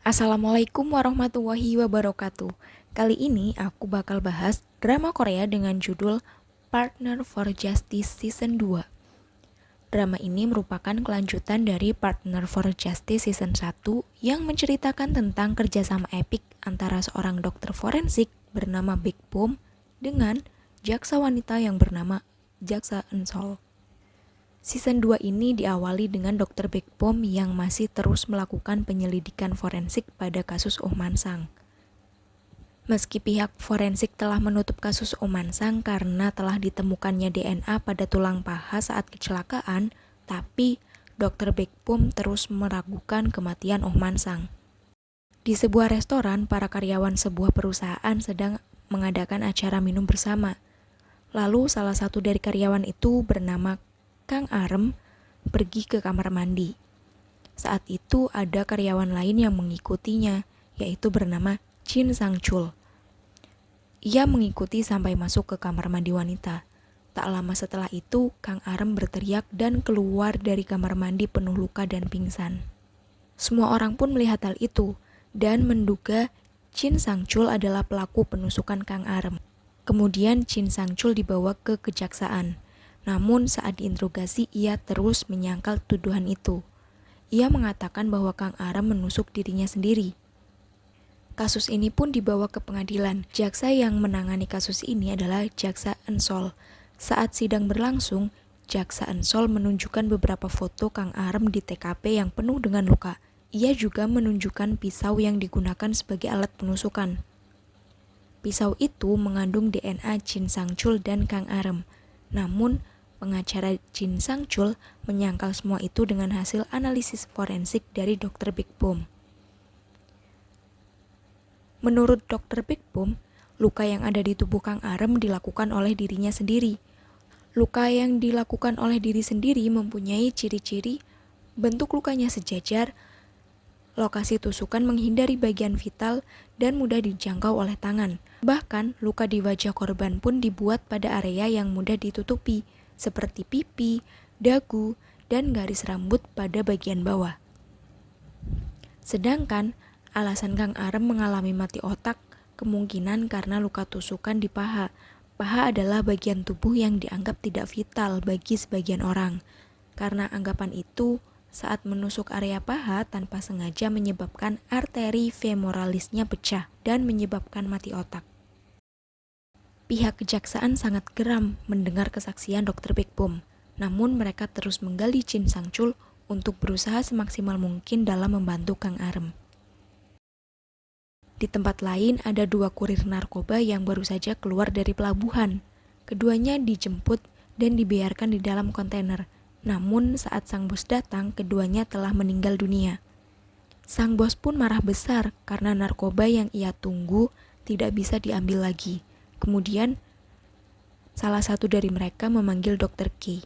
Assalamualaikum warahmatullahi wabarakatuh. Kali ini aku bakal bahas drama Korea dengan judul Partner for Justice Season 2. Drama ini merupakan kelanjutan dari Partner for Justice Season 1 yang menceritakan tentang kerjasama epik antara seorang dokter forensik bernama Big Bom dengan jaksa wanita yang bernama Jaksa Eun-sol. Season 2 ini diawali dengan Dr. Big Bom yang masih terus melakukan penyelidikan forensik pada kasus Oh Man-sang. Meski pihak forensik telah menutup kasus Oh Man-sang karena telah ditemukannya DNA pada tulang paha saat kecelakaan, tapi Dr. Big Bom terus meragukan kematian Oh Man-sang. Di sebuah restoran, para karyawan sebuah perusahaan sedang mengadakan acara minum bersama. Lalu salah satu dari karyawan itu bernama Kang Arem pergi ke kamar mandi. Saat itu ada karyawan lain yang mengikutinya, yaitu bernama Jin Sang-chul. Ia mengikuti sampai masuk ke kamar mandi wanita. Tak lama setelah itu, Kang Arem berteriak dan keluar dari kamar mandi penuh luka dan pingsan. Semua orang pun melihat hal itu dan menduga Jin Sang-chul adalah pelaku penusukan Kang Arem. Kemudian Jin Sang-chul dibawa ke kejaksaan. Namun saat diinterogasi ia terus menyangkal tuduhan itu. Ia mengatakan bahwa Kang Arem menusuk dirinya sendiri. Kasus ini pun dibawa ke pengadilan. Jaksa yang menangani kasus ini adalah Jaksa Eun-sol. Saat sidang berlangsung, Jaksa Eun-sol menunjukkan beberapa foto Kang Arem di TKP yang penuh dengan luka. Ia juga menunjukkan pisau yang digunakan sebagai alat penusukan. Pisau itu mengandung DNA Jin Sang-chul dan Kang Arem. Namun, pengacara Jin Sang-chul menyangkal semua itu dengan hasil analisis forensik dari Dr. Big Bom. Menurut Dr. Big Bom, luka yang ada di tubuh Kang Arem dilakukan oleh dirinya sendiri. Luka yang dilakukan oleh diri sendiri mempunyai ciri-ciri bentuk lukanya sejajar, lokasi tusukan menghindari bagian vital, dan mudah dijangkau oleh tangan. Bahkan, luka di wajah korban pun dibuat pada area yang mudah ditutupi, seperti pipi, dagu, dan garis rambut pada bagian bawah. Sedangkan, alasan Kang Arem mengalami mati otak kemungkinan karena luka tusukan di paha. Paha adalah bagian tubuh yang dianggap tidak vital bagi sebagian orang. Karena anggapan itu, saat menusuk area paha tanpa sengaja menyebabkan arteri femoralisnya pecah dan menyebabkan mati otak. Pihak kejaksaan sangat geram mendengar kesaksian Dr. Big Bom, namun mereka terus menggali Jin Sang-chul untuk berusaha semaksimal mungkin dalam membantu Kang Arem. Di tempat lain ada dua kurir narkoba yang baru saja keluar dari pelabuhan. Keduanya dijemput dan dibiarkan di dalam kontainer. Namun saat sang bos datang, keduanya telah meninggal dunia. Sang bos pun marah besar karena narkoba yang ia tunggu tidak bisa diambil lagi. Kemudian, salah satu dari mereka memanggil Dr. K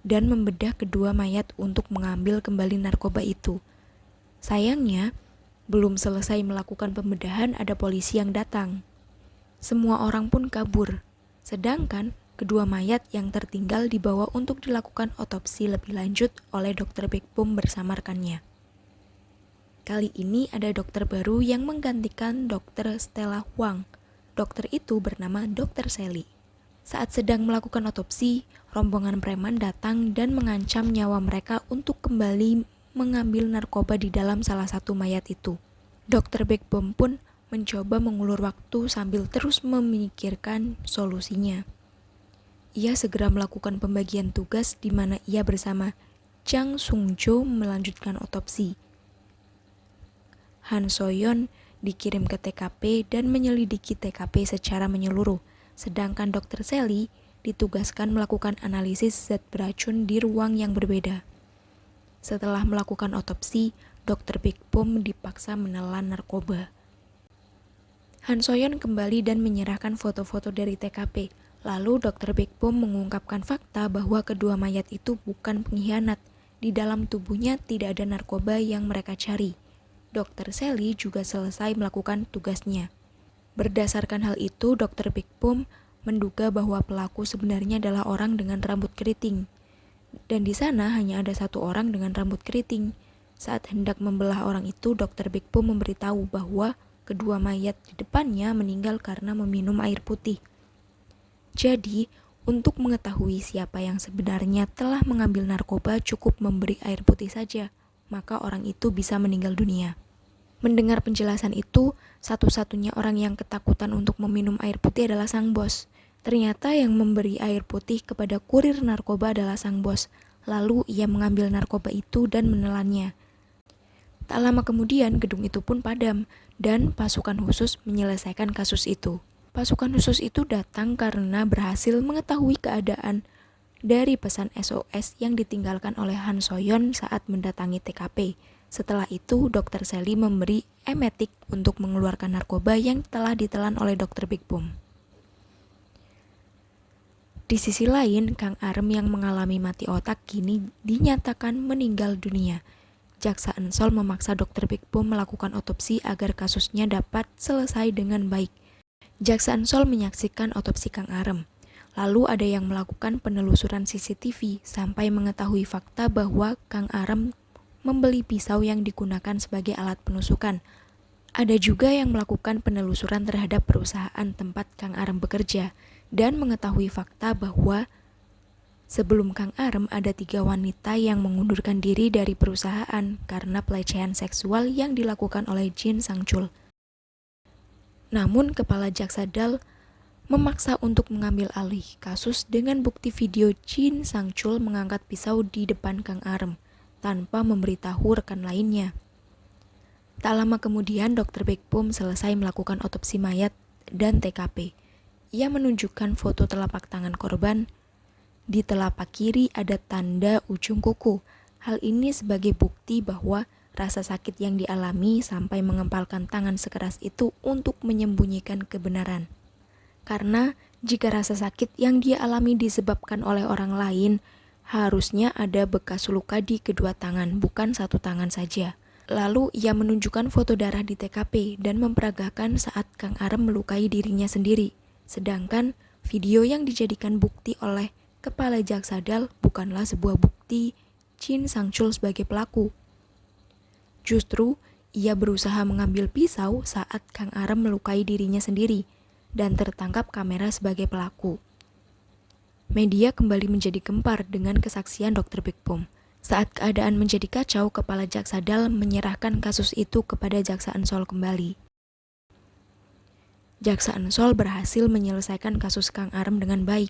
dan membedah kedua mayat untuk mengambil kembali narkoba itu. Sayangnya, belum selesai melakukan pembedahan ada polisi yang datang. Semua orang pun kabur, sedangkan kedua mayat yang tertinggal dibawa untuk dilakukan otopsi lebih lanjut oleh Dr. Big Bom bersama rekannya. Kali ini ada dokter baru yang menggantikan Dr. Stella Huang. Dokter itu bernama Dr. Sally. Saat sedang melakukan otopsi, rombongan preman datang dan mengancam nyawa mereka untuk kembali mengambil narkoba di dalam salah satu mayat itu. Dr. Big Bom pun mencoba mengulur waktu sambil terus memikirkan solusinya. Ia segera melakukan pembagian tugas di mana ia bersama Jang Sung-jo melanjutkan otopsi. Han So-yeon dikirim ke TKP dan menyelidiki TKP secara menyeluruh, sedangkan Dr. Sally ditugaskan melakukan analisis zat beracun di ruang yang berbeda. Setelah melakukan otopsi, Dr. Big Bom dipaksa menelan narkoba. Han So-yeon kembali dan menyerahkan foto-foto dari TKP. Lalu Dr. Big Bom mengungkapkan fakta bahwa kedua mayat itu bukan pengkhianat. Di dalam tubuhnya tidak ada narkoba yang mereka cari. Dr. Sally juga selesai melakukan tugasnya. Berdasarkan hal itu, Dr. Big Bom menduga bahwa pelaku sebenarnya adalah orang dengan rambut keriting. Dan di sana hanya ada satu orang dengan rambut keriting. Saat hendak membelah orang itu, Dr. Bigbo memberitahu bahwa kedua mayat di depannya meninggal karena meminum air putih. Jadi, untuk mengetahui siapa yang sebenarnya telah mengambil narkoba cukup memberi air putih saja, maka orang itu bisa meninggal dunia. Mendengar penjelasan itu, satu-satunya orang yang ketakutan untuk meminum air putih adalah sang bos. Ternyata yang memberi air putih kepada kurir narkoba adalah sang bos. Lalu ia mengambil narkoba itu dan menelannya. Tak lama kemudian gedung itu pun padam dan pasukan khusus menyelesaikan kasus itu. Pasukan khusus itu datang karena berhasil mengetahui keadaan dari pesan SOS yang ditinggalkan oleh Han Soyon saat mendatangi TKP. Setelah itu, Dr. Sally memberi emetik untuk mengeluarkan narkoba yang telah ditelan oleh Dr. Big Boom. Di sisi lain, Kang Arem yang mengalami mati otak kini dinyatakan meninggal dunia. Jaksa Ensol memaksa Dr. Big Boom melakukan otopsi agar kasusnya dapat selesai dengan baik. Jaksa Ensol menyaksikan otopsi Kang Arem. Lalu ada yang melakukan penelusuran CCTV sampai mengetahui fakta bahwa Kang Arem membeli pisau yang digunakan sebagai alat penusukan. Ada juga yang melakukan penelusuran terhadap perusahaan tempat Kang Arem bekerja dan mengetahui fakta bahwa sebelum Kang Arem ada 3 wanita yang mengundurkan diri dari perusahaan karena pelecehan seksual yang dilakukan oleh Jin Sang-chul. Namun kepala Jaksa Dal memaksa untuk mengambil alih kasus dengan bukti video Jin Sang-chul mengangkat pisau di depan Kang Arem tanpa memberitahu rekan lainnya. Tak lama kemudian Dr. Big Boom selesai melakukan otopsi mayat dan TKP. Ia menunjukkan foto telapak tangan korban. Di telapak kiri ada tanda ujung kuku. Hal ini sebagai bukti bahwa rasa sakit yang dialami sampai mengempalkan tangan sekeras itu untuk menyembunyikan kebenaran. Karena jika rasa sakit yang dia alami disebabkan oleh orang lain, harusnya ada bekas luka di kedua tangan, bukan satu tangan saja. Lalu ia menunjukkan foto darah di TKP dan memperagakan saat Kang Arem melukai dirinya sendiri. Sedangkan video yang dijadikan bukti oleh kepala Jaksa Dal bukanlah sebuah bukti Jin Sang-chul sebagai pelaku. Justru, ia berusaha mengambil pisau saat Kang Arem melukai dirinya sendiri dan tertangkap kamera sebagai pelaku. Media kembali menjadi gempar dengan kesaksian Dr. Big Boom. Saat keadaan menjadi kacau, kepala Jaksa Dal menyerahkan kasus itu kepada Jaksa Ensol kembali. Jaksa Ensol berhasil menyelesaikan kasus Kang Arem dengan baik.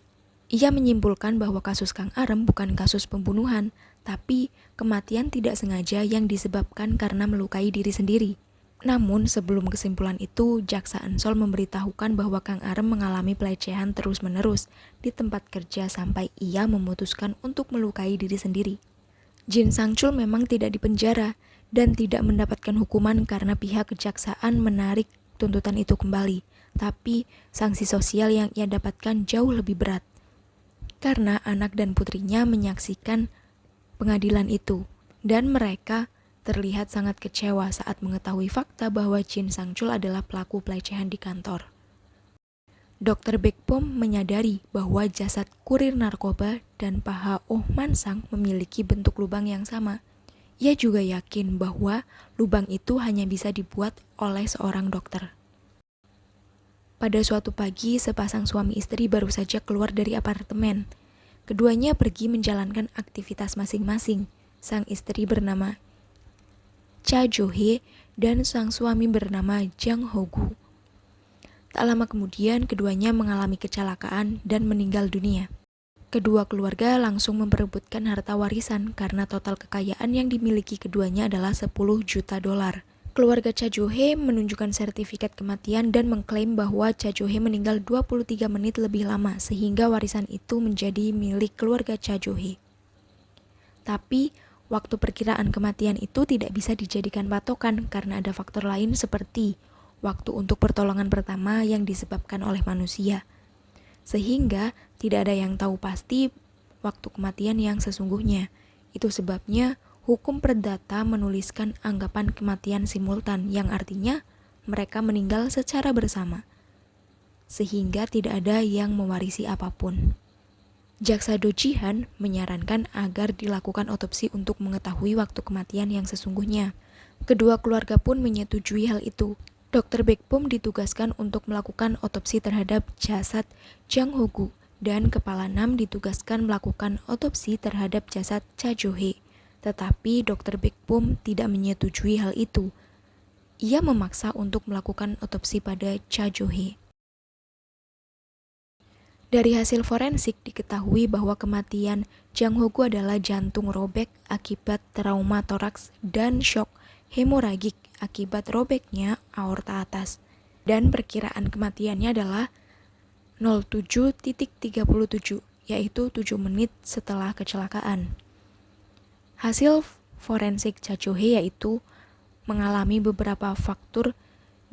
Ia menyimpulkan bahwa kasus Kang Arem bukan kasus pembunuhan, tapi kematian tidak sengaja yang disebabkan karena melukai diri sendiri. Namun sebelum kesimpulan itu, Jaksa Ensol memberitahukan bahwa Kang Arem mengalami pelecehan terus-menerus di tempat kerja sampai ia memutuskan untuk melukai diri sendiri. Jin Sang-chul memang tidak dipenjara dan tidak mendapatkan hukuman karena pihak kejaksaan menarik tuntutan itu kembali, tapi sanksi sosial yang ia dapatkan jauh lebih berat. Karena anak dan putrinya menyaksikan pengadilan itu, dan mereka terlihat sangat kecewa saat mengetahui fakta bahwa Jin Sang-chul adalah pelaku pelecehan di kantor. Dr. Big Boom menyadari bahwa jasad kurir narkoba dan paha Oh Man Sang memiliki bentuk lubang yang sama. Ia juga yakin bahwa lubang itu hanya bisa dibuat oleh seorang dokter. Pada suatu pagi, sepasang suami istri baru saja keluar dari apartemen. Keduanya pergi menjalankan aktivitas masing-masing. Sang istri bernama Cha Jo-hee dan sang suami bernama Jang Ho-gu. Tak lama kemudian, keduanya mengalami kecelakaan dan meninggal dunia. Kedua keluarga langsung memperebutkan harta warisan karena total kekayaan yang dimiliki keduanya adalah 10 juta dolar. Keluarga Cha Jo-hee menunjukkan sertifikat kematian dan mengklaim bahwa Cha Jo-hee meninggal 23 menit lebih lama sehingga warisan itu menjadi milik keluarga Cha Jo-hee. Tapi, waktu perkiraan kematian itu tidak bisa dijadikan patokan karena ada faktor lain seperti waktu untuk pertolongan pertama yang disebabkan oleh manusia. Sehingga tidak ada yang tahu pasti waktu kematian yang sesungguhnya. Itu sebabnya hukum perdata menuliskan anggapan kematian simultan yang artinya mereka meninggal secara bersama. Sehingga tidak ada yang mewarisi apapun. Jaksa Do Ji-han menyarankan agar dilakukan otopsi untuk mengetahui waktu kematian yang sesungguhnya. Kedua keluarga pun menyetujui hal itu. Dr. Baekbom ditugaskan untuk melakukan otopsi terhadap jasad Jang Ho-gu dan Kepala 6 ditugaskan melakukan otopsi terhadap jasad Cha Jo-hee. Tetapi Dr. Baekbom tidak menyetujui hal itu. Ia memaksa untuk melakukan otopsi pada Cha Jo-hee. Dari hasil forensik diketahui bahwa kematian Jang Ho-gu adalah jantung robek akibat trauma toraks dan shock hemoragik akibat robeknya aorta atas. Dan perkiraan kematiannya adalah 07.37, yaitu 7 menit setelah kecelakaan. Hasil forensik Cha Jo-hee yaitu mengalami beberapa faktur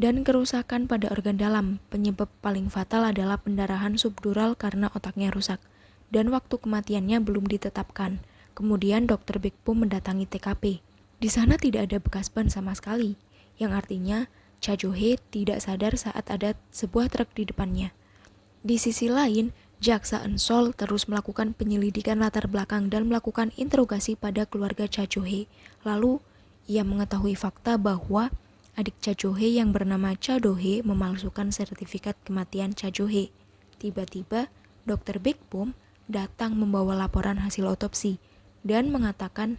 dan kerusakan pada organ dalam. Penyebab paling fatal adalah pendarahan subdural karena otaknya rusak, dan waktu kematiannya belum ditetapkan. Kemudian Dr. Baekbom mendatangi TKP. Di sana tidak ada bekas ban sama sekali, yang artinya Cha Jo-hee tidak sadar saat ada sebuah truk di depannya. Di sisi lain, Jaksa Eun-seol terus melakukan penyelidikan latar belakang dan melakukan interogasi pada keluarga Cha Jo-hee. Lalu, ia mengetahui fakta bahwa adik Cha Jo-hee yang bernama Cha Do-hee memalsukan sertifikat kematian Cha Jo-hee. Tiba-tiba, Dr. Baekbom datang membawa laporan hasil otopsi dan mengatakan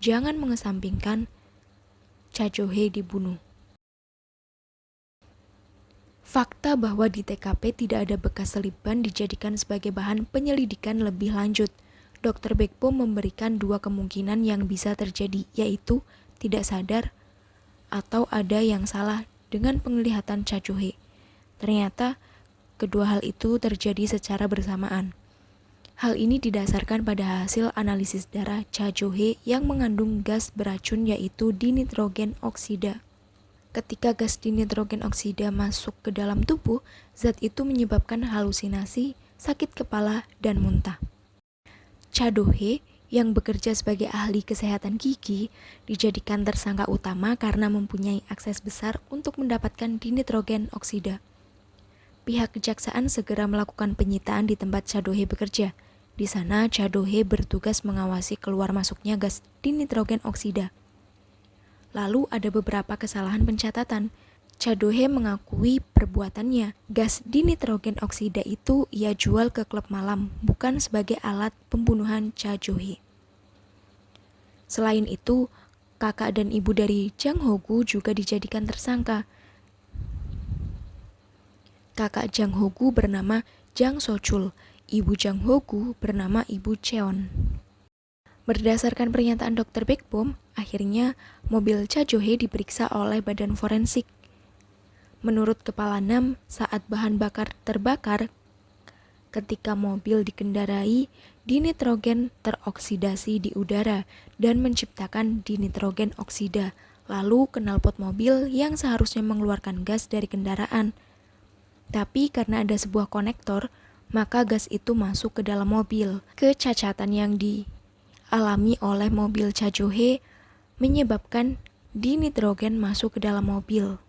jangan mengesampingkan Cha Jo-hee dibunuh. Fakta bahwa di TKP tidak ada bekas selip ban dijadikan sebagai bahan penyelidikan lebih lanjut. Dr. Baekbom memberikan dua kemungkinan yang bisa terjadi, yaitu tidak sadar atau ada yang salah dengan penglihatan Cha Jo-hee. Ternyata, kedua hal itu terjadi secara bersamaan. Hal ini didasarkan pada hasil analisis darah Cha Jo-hee yang mengandung gas beracun yaitu dinitrogen oksida. Ketika gas dinitrogen oksida masuk ke dalam tubuh, zat itu menyebabkan halusinasi, sakit kepala, dan muntah. Cha Do-hee yang bekerja sebagai ahli kesehatan gigi dijadikan tersangka utama karena mempunyai akses besar untuk mendapatkan dinitrogen oksida. Pihak kejaksaan segera melakukan penyitaan di tempat Cha Do-hee bekerja. Di sana, Cha Do-hee bertugas mengawasi keluar masuknya gas dinitrogen oksida. Lalu ada beberapa kesalahan pencatatan. Cha Do-hee mengakui perbuatannya. Gas dinitrogen oksida itu ia jual ke klub malam, bukan sebagai alat pembunuhan Cha Jo-hee. Selain itu, kakak dan ibu dari Jang Ho-gu juga dijadikan tersangka. Kakak Jang Ho-gu bernama Jang So-chul, ibu Jang Ho-gu bernama Ibu Cheon. Berdasarkan pernyataan Dr. Baekbom, akhirnya mobil Cha Jo-hee diperiksa oleh badan forensik. Menurut Kepala 6, saat bahan bakar terbakar, ketika mobil dikendarai, dinitrogen teroksidasi di udara dan menciptakan dinitrogen oksida. Lalu knalpot mobil yang seharusnya mengeluarkan gas dari kendaraan. Tapi karena ada sebuah konektor, maka gas itu masuk ke dalam mobil. Kecacatan yang dialami oleh mobil Cha Jo-hee menyebabkan dinitrogen masuk ke dalam mobil.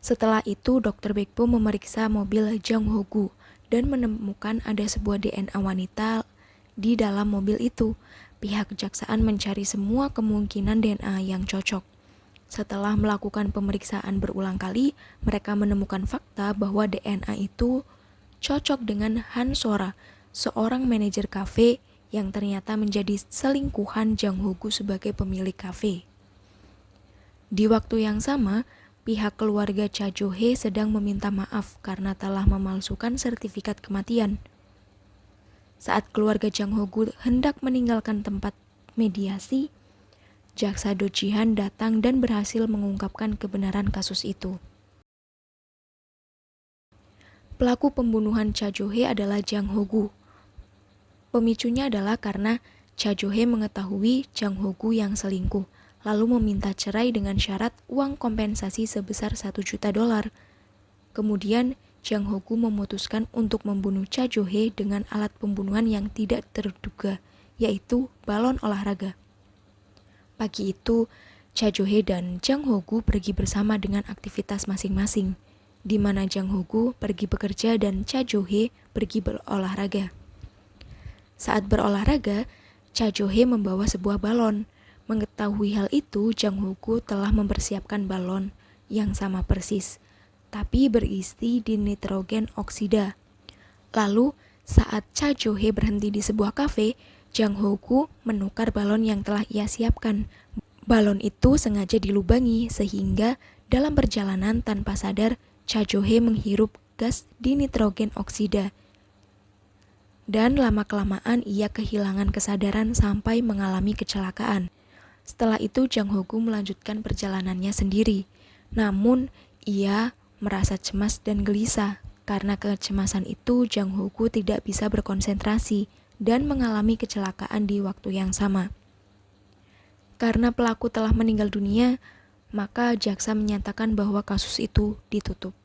Setelah itu, Dr. Baekbom memeriksa mobil Jang Ho-gu dan menemukan ada sebuah DNA wanita di dalam mobil itu. Pihak kejaksaan mencari semua kemungkinan DNA yang cocok. Setelah melakukan pemeriksaan berulang kali, mereka menemukan fakta bahwa DNA itu cocok dengan Han Sora, seorang manajer kafe yang ternyata menjadi selingkuhan Jang Ho-gu sebagai pemilik kafe. Di waktu yang sama, pihak keluarga Cha Jo-hee sedang meminta maaf karena telah memalsukan sertifikat kematian. Saat keluarga Jang Ho-gu hendak meninggalkan tempat mediasi, Jaksa Do Ji-han datang dan berhasil mengungkapkan kebenaran kasus itu. Pelaku pembunuhan Cha Jo-hee adalah Jang Ho-gu. Pemicunya adalah karena Cha Jo-hee mengetahui Jang Ho-gu yang selingkuh, lalu meminta cerai dengan syarat uang kompensasi sebesar $1 juta. Kemudian, Jang Ho-gu memutuskan untuk membunuh Cha Jo-hee dengan alat pembunuhan yang tidak terduga, yaitu balon olahraga. Pagi itu, Cha Jo-hee dan Jang Ho-gu pergi bersama dengan aktivitas masing-masing, di mana Jang Ho-gu pergi bekerja dan Cha Jo-hee pergi berolahraga. Saat berolahraga, Cha Jo-hee membawa sebuah balon. Mengetahui hal itu, Jang Ho-gu telah mempersiapkan balon yang sama persis, tapi berisi dinitrogen oksida. Lalu, saat Cha Jo-hee berhenti di sebuah kafe, Jang Ho-gu menukar balon yang telah ia siapkan. Balon itu sengaja dilubangi sehingga dalam perjalanan tanpa sadar Cha Jo-hee menghirup gas dinitrogen oksida. Dan lama-kelamaan ia kehilangan kesadaran sampai mengalami kecelakaan. Setelah itu Jang Ho-gu melanjutkan perjalanannya sendiri. Namun ia merasa cemas dan gelisah. Karena kecemasan itu Jang Ho-gu tidak bisa berkonsentrasi dan mengalami kecelakaan di waktu yang sama. Karena pelaku telah meninggal dunia, maka jaksa menyatakan bahwa kasus itu ditutup.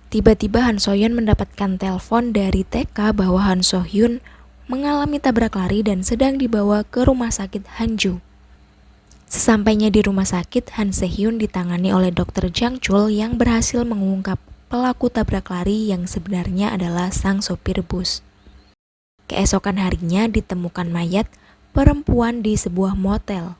Tiba-tiba Han So-hyun mendapatkan telepon dari TK bahwa Han So-hyun mengalami tabrak lari dan sedang dibawa ke rumah sakit Hanju. Sesampainya di rumah sakit, Han Se-hyun ditangani oleh Dr. Jang Chul yang berhasil mengungkap pelaku tabrak lari yang sebenarnya adalah sang sopir bus. Keesokan harinya ditemukan mayat perempuan di sebuah motel.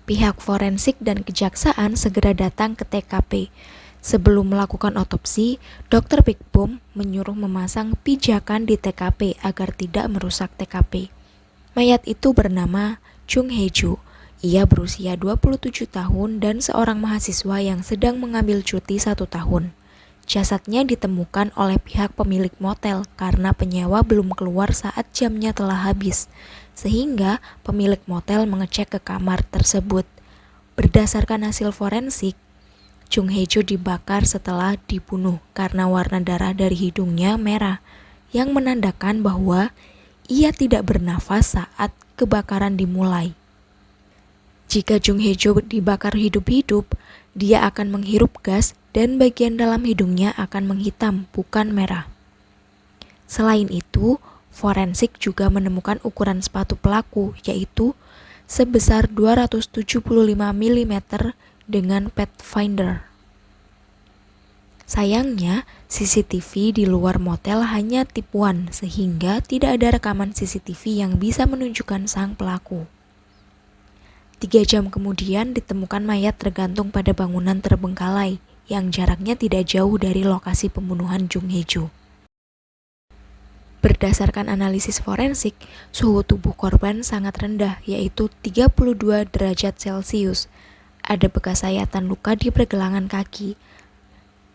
Pihak forensik dan kejaksaan segera datang ke TKP. Sebelum melakukan otopsi, Dr. Big Boom menyuruh memasang pijakan di TKP agar tidak merusak TKP. Mayat itu bernama Jung Hae-ju. Ia berusia 27 tahun dan seorang mahasiswa yang sedang mengambil cuti 1 tahun. Jasadnya ditemukan oleh pihak pemilik motel karena penyewa belum keluar saat jamnya telah habis, sehingga pemilik motel mengecek ke kamar tersebut. Berdasarkan hasil forensik, Jung Hae-ju dibakar setelah dibunuh karena warna darah dari hidungnya merah, yang menandakan bahwa ia tidak bernafas saat kebakaran dimulai. Jika Jung Hae-ju dibakar hidup-hidup, dia akan menghirup gas dan bagian dalam hidungnya akan menghitam, bukan merah. Selain itu, forensik juga menemukan ukuran sepatu pelaku, yaitu sebesar 275 mm dengan pathfinder. Sayangnya, CCTV di luar motel hanya tipuan sehingga tidak ada rekaman CCTV yang bisa menunjukkan sang pelaku. 3 jam kemudian ditemukan mayat tergantung pada bangunan terbengkalai yang jaraknya tidak jauh dari lokasi pembunuhan Jung Hae-ju. Berdasarkan analisis forensik, suhu tubuh korban sangat rendah, yaitu 32 derajat Celcius. Ada bekas sayatan luka di pergelangan kaki,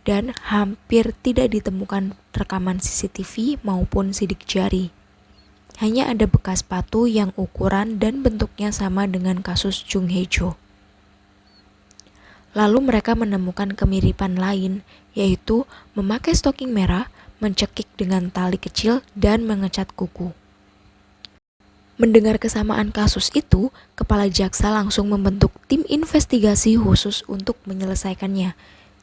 dan hampir tidak ditemukan rekaman CCTV maupun sidik jari. Hanya ada bekas sepatu yang ukuran dan bentuknya sama dengan kasus Jung Hae-ju. Lalu mereka menemukan kemiripan lain, yaitu memakai stoking merah, mencekik dengan tali kecil, dan mengecat kuku. Mendengar kesamaan kasus itu, kepala jaksa langsung membentuk tim investigasi khusus untuk menyelesaikannya.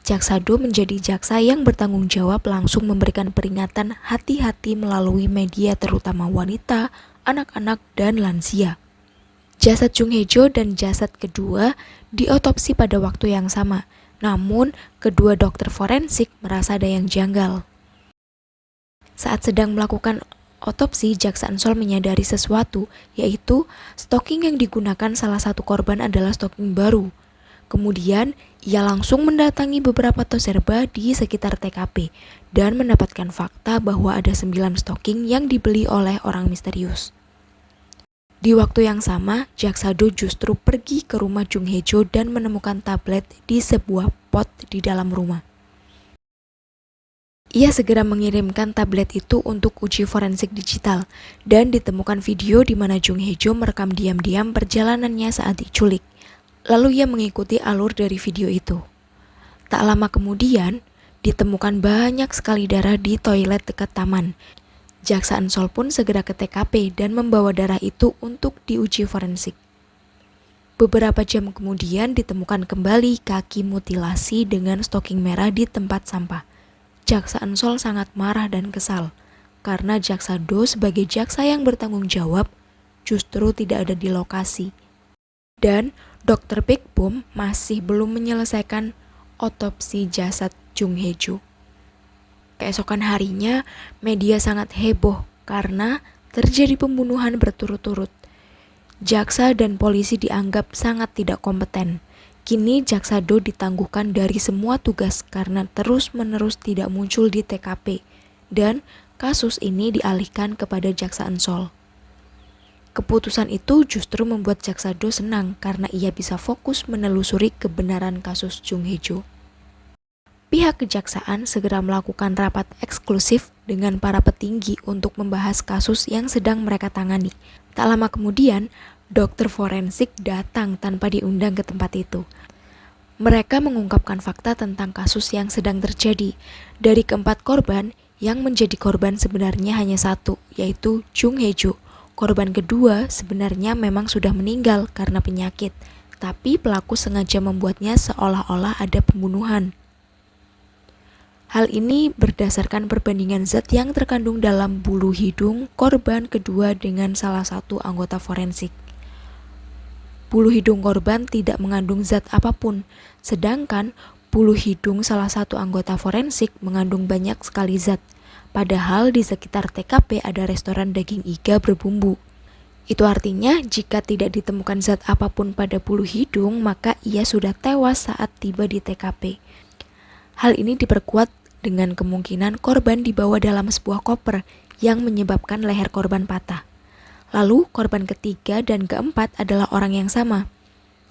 Jaksa Do menjadi jaksa yang bertanggung jawab langsung memberikan peringatan hati-hati melalui media terutama wanita, anak-anak, dan lansia. Jasad Jung Hae-ju dan jasad kedua diotopsi pada waktu yang sama, namun kedua dokter forensik merasa ada yang janggal. Saat sedang melakukan otopsi, jaksa Ansol menyadari sesuatu, yaitu stoking yang digunakan salah satu korban adalah stoking baru. Kemudian, ia langsung mendatangi beberapa toserba di sekitar TKP dan mendapatkan fakta bahwa ada 9 stoking yang dibeli oleh orang misterius. Di waktu yang sama, jaksa Do justru pergi ke rumah Jung Hae-ju dan menemukan tablet di sebuah pot di dalam rumah. Ia segera mengirimkan tablet itu untuk uji forensik digital dan ditemukan video di mana Jung Hae-ju merekam diam-diam perjalanannya saat diculik. Lalu ia mengikuti alur dari video itu. Tak lama kemudian, ditemukan banyak sekali darah di toilet dekat taman. Jaksa Ansol pun segera ke TKP dan membawa darah itu untuk diuji forensik. Beberapa jam kemudian ditemukan kembali kaki mutilasi dengan stoking merah di tempat sampah. Jaksa Ansol sangat marah dan kesal, karena jaksa Do sebagai jaksa yang bertanggung jawab justru tidak ada di lokasi. Dan Dr. Big Boom masih belum menyelesaikan otopsi jasad Jung Hae-ju. Keesokan harinya, media sangat heboh karena terjadi pembunuhan berturut-turut. Jaksa dan polisi dianggap sangat tidak kompeten. Kini Jaksa Do ditangguhkan dari semua tugas karena terus-menerus tidak muncul di TKP, dan kasus ini dialihkan kepada Jaksa Ansol. Keputusan itu justru membuat Jaksa Do senang karena ia bisa fokus menelusuri kebenaran kasus Jung Hae-jo. Pihak kejaksaan segera melakukan rapat eksklusif dengan para petinggi untuk membahas kasus yang sedang mereka tangani. Tak lama kemudian, dokter forensik datang tanpa diundang ke tempat itu. Mereka mengungkapkan fakta tentang kasus yang sedang terjadi. Dari keempat korban, yang menjadi korban sebenarnya hanya satu, yaitu Jung Hae-jo. Korban kedua sebenarnya memang sudah meninggal karena penyakit, tapi pelaku sengaja membuatnya seolah-olah ada pembunuhan. Hal ini berdasarkan perbandingan zat yang terkandung dalam bulu hidung korban kedua dengan salah satu anggota forensik. Bulu hidung korban tidak mengandung zat apapun, sedangkan bulu hidung salah satu anggota forensik mengandung banyak sekali zat. Padahal di sekitar TKP ada restoran daging iga berbumbu. Itu artinya jika tidak ditemukan zat apapun pada bulu hidung, maka ia sudah tewas saat tiba di TKP. Hal ini diperkuat dengan kemungkinan korban dibawa dalam sebuah koper yang menyebabkan leher korban patah. Lalu korban ketiga dan keempat adalah orang yang sama.